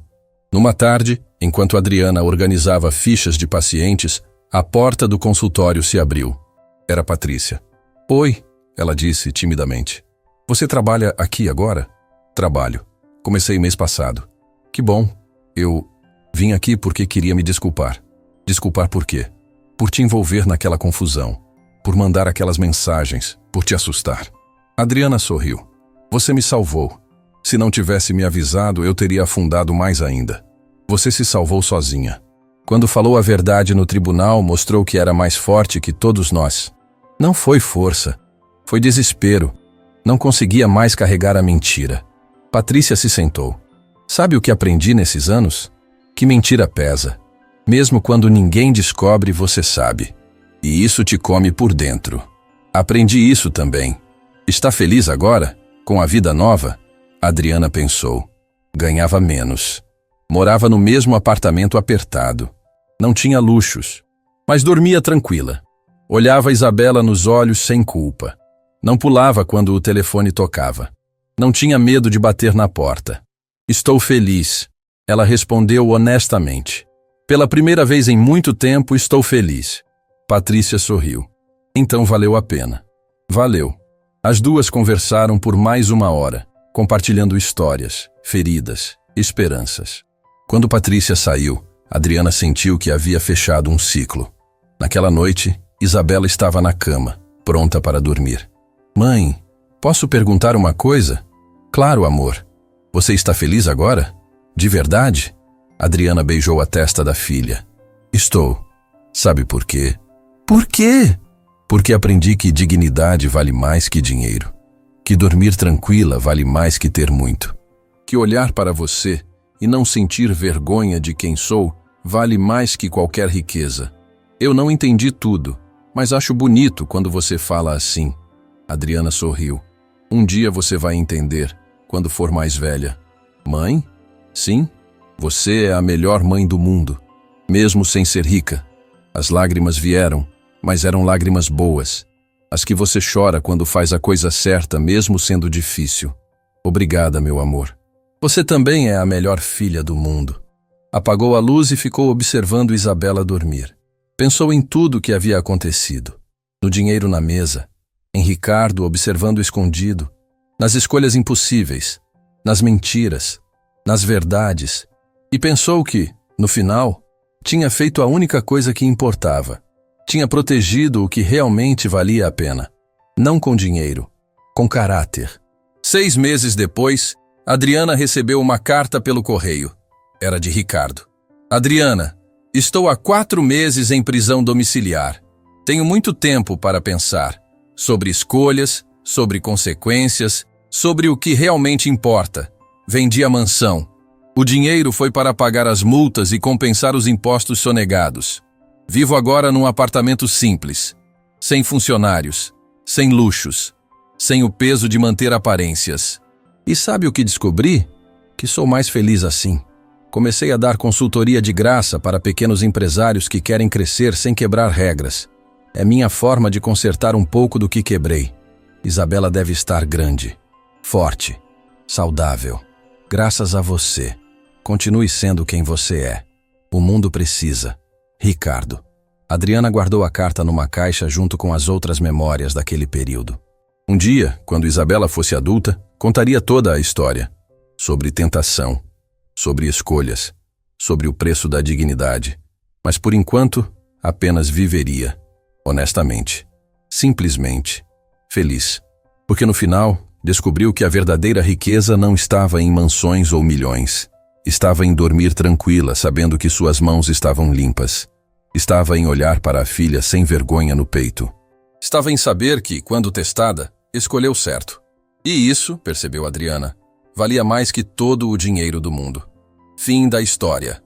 Numa tarde, enquanto Adriana organizava fichas de pacientes, a porta do consultório se abriu. Era Patrícia. Oi, ela disse timidamente. Você trabalha aqui agora? Trabalho. Comecei mês passado. Que bom. Eu vim aqui porque queria me desculpar. Desculpar por quê? Por te envolver naquela confusão. Por mandar aquelas mensagens. Por te assustar. Adriana sorriu. Você me salvou. Se não tivesse me avisado, eu teria afundado mais ainda. Você se salvou sozinha. Quando falou a verdade no tribunal, mostrou que era mais forte que todos nós. Não foi força. Foi desespero. Não conseguia mais carregar a mentira. Patrícia se sentou. Sabe o que aprendi nesses anos? Que mentira pesa. Mesmo quando ninguém descobre, você sabe. E isso te come por dentro. Aprendi isso também. Está feliz agora? Com a vida nova? Adriana pensou. Ganhava menos. Morava no mesmo apartamento apertado. Não tinha luxos. Mas dormia tranquila. Olhava Isabela nos olhos sem culpa. Não pulava quando o telefone tocava. Não tinha medo de bater na porta. Estou feliz. Ela respondeu honestamente. Pela primeira vez em muito tempo, estou feliz. Patrícia sorriu. Então valeu a pena. Valeu. As duas conversaram por mais 1 hora, compartilhando histórias, feridas, esperanças. Quando Patrícia saiu, Adriana sentiu que havia fechado um ciclo. Naquela noite, Isabela estava na cama, pronta para dormir. Mãe, posso perguntar uma coisa? Claro, amor. Você está feliz agora? De verdade? Adriana beijou a testa da filha. Estou. Sabe por quê? Por quê? Porque aprendi que dignidade vale mais que dinheiro. Que dormir tranquila vale mais que ter muito. Que olhar para você e não sentir vergonha de quem sou vale mais que qualquer riqueza. Eu não entendi tudo, mas acho bonito quando você fala assim. Adriana sorriu. Um dia você vai entender, quando for mais velha. Mãe? Sim, você é a melhor mãe do mundo, mesmo sem ser rica. As lágrimas vieram, mas eram lágrimas boas. As que você chora quando faz a coisa certa, mesmo sendo difícil. Obrigada, meu amor. Você também é a melhor filha do mundo. Apagou a luz e ficou observando Isabela dormir. Pensou em tudo o que havia acontecido. No dinheiro na mesa, em Ricardo observando escondido, nas escolhas impossíveis, nas mentiras, nas verdades, e pensou que, no final, tinha feito a única coisa que importava. Tinha protegido o que realmente valia a pena. Não com dinheiro, com caráter. 6 meses depois, Adriana recebeu uma carta pelo correio. Era de Ricardo. Adriana, estou há 4 meses em prisão domiciliar. Tenho muito tempo para pensar sobre escolhas, sobre consequências, sobre o que realmente importa. Vendi a mansão. O dinheiro foi para pagar as multas e compensar os impostos sonegados. Vivo agora num apartamento simples, sem funcionários, sem luxos, sem o peso de manter aparências. E sabe o que descobri? Que sou mais feliz assim. Comecei a dar consultoria de graça para pequenos empresários que querem crescer sem quebrar regras. É minha forma de consertar um pouco do que quebrei. Isabela deve estar grande, forte, saudável. Graças a você. Continue sendo quem você é. O mundo precisa. Ricardo. Adriana guardou a carta numa caixa junto com as outras memórias daquele período. Um dia, quando Isabela fosse adulta, contaria toda a história. Sobre tentação, sobre escolhas, sobre o preço da dignidade. Mas por enquanto, apenas viveria. Honestamente. Simplesmente. Feliz. Porque no final, descobriu que a verdadeira riqueza não estava em mansões ou milhões. Estava em dormir tranquila, sabendo que suas mãos estavam limpas. Estava em olhar para a filha sem vergonha no peito. Estava em saber que, quando testada, escolheu certo. E isso, percebeu Adriana, valia mais que todo o dinheiro do mundo. Fim da história.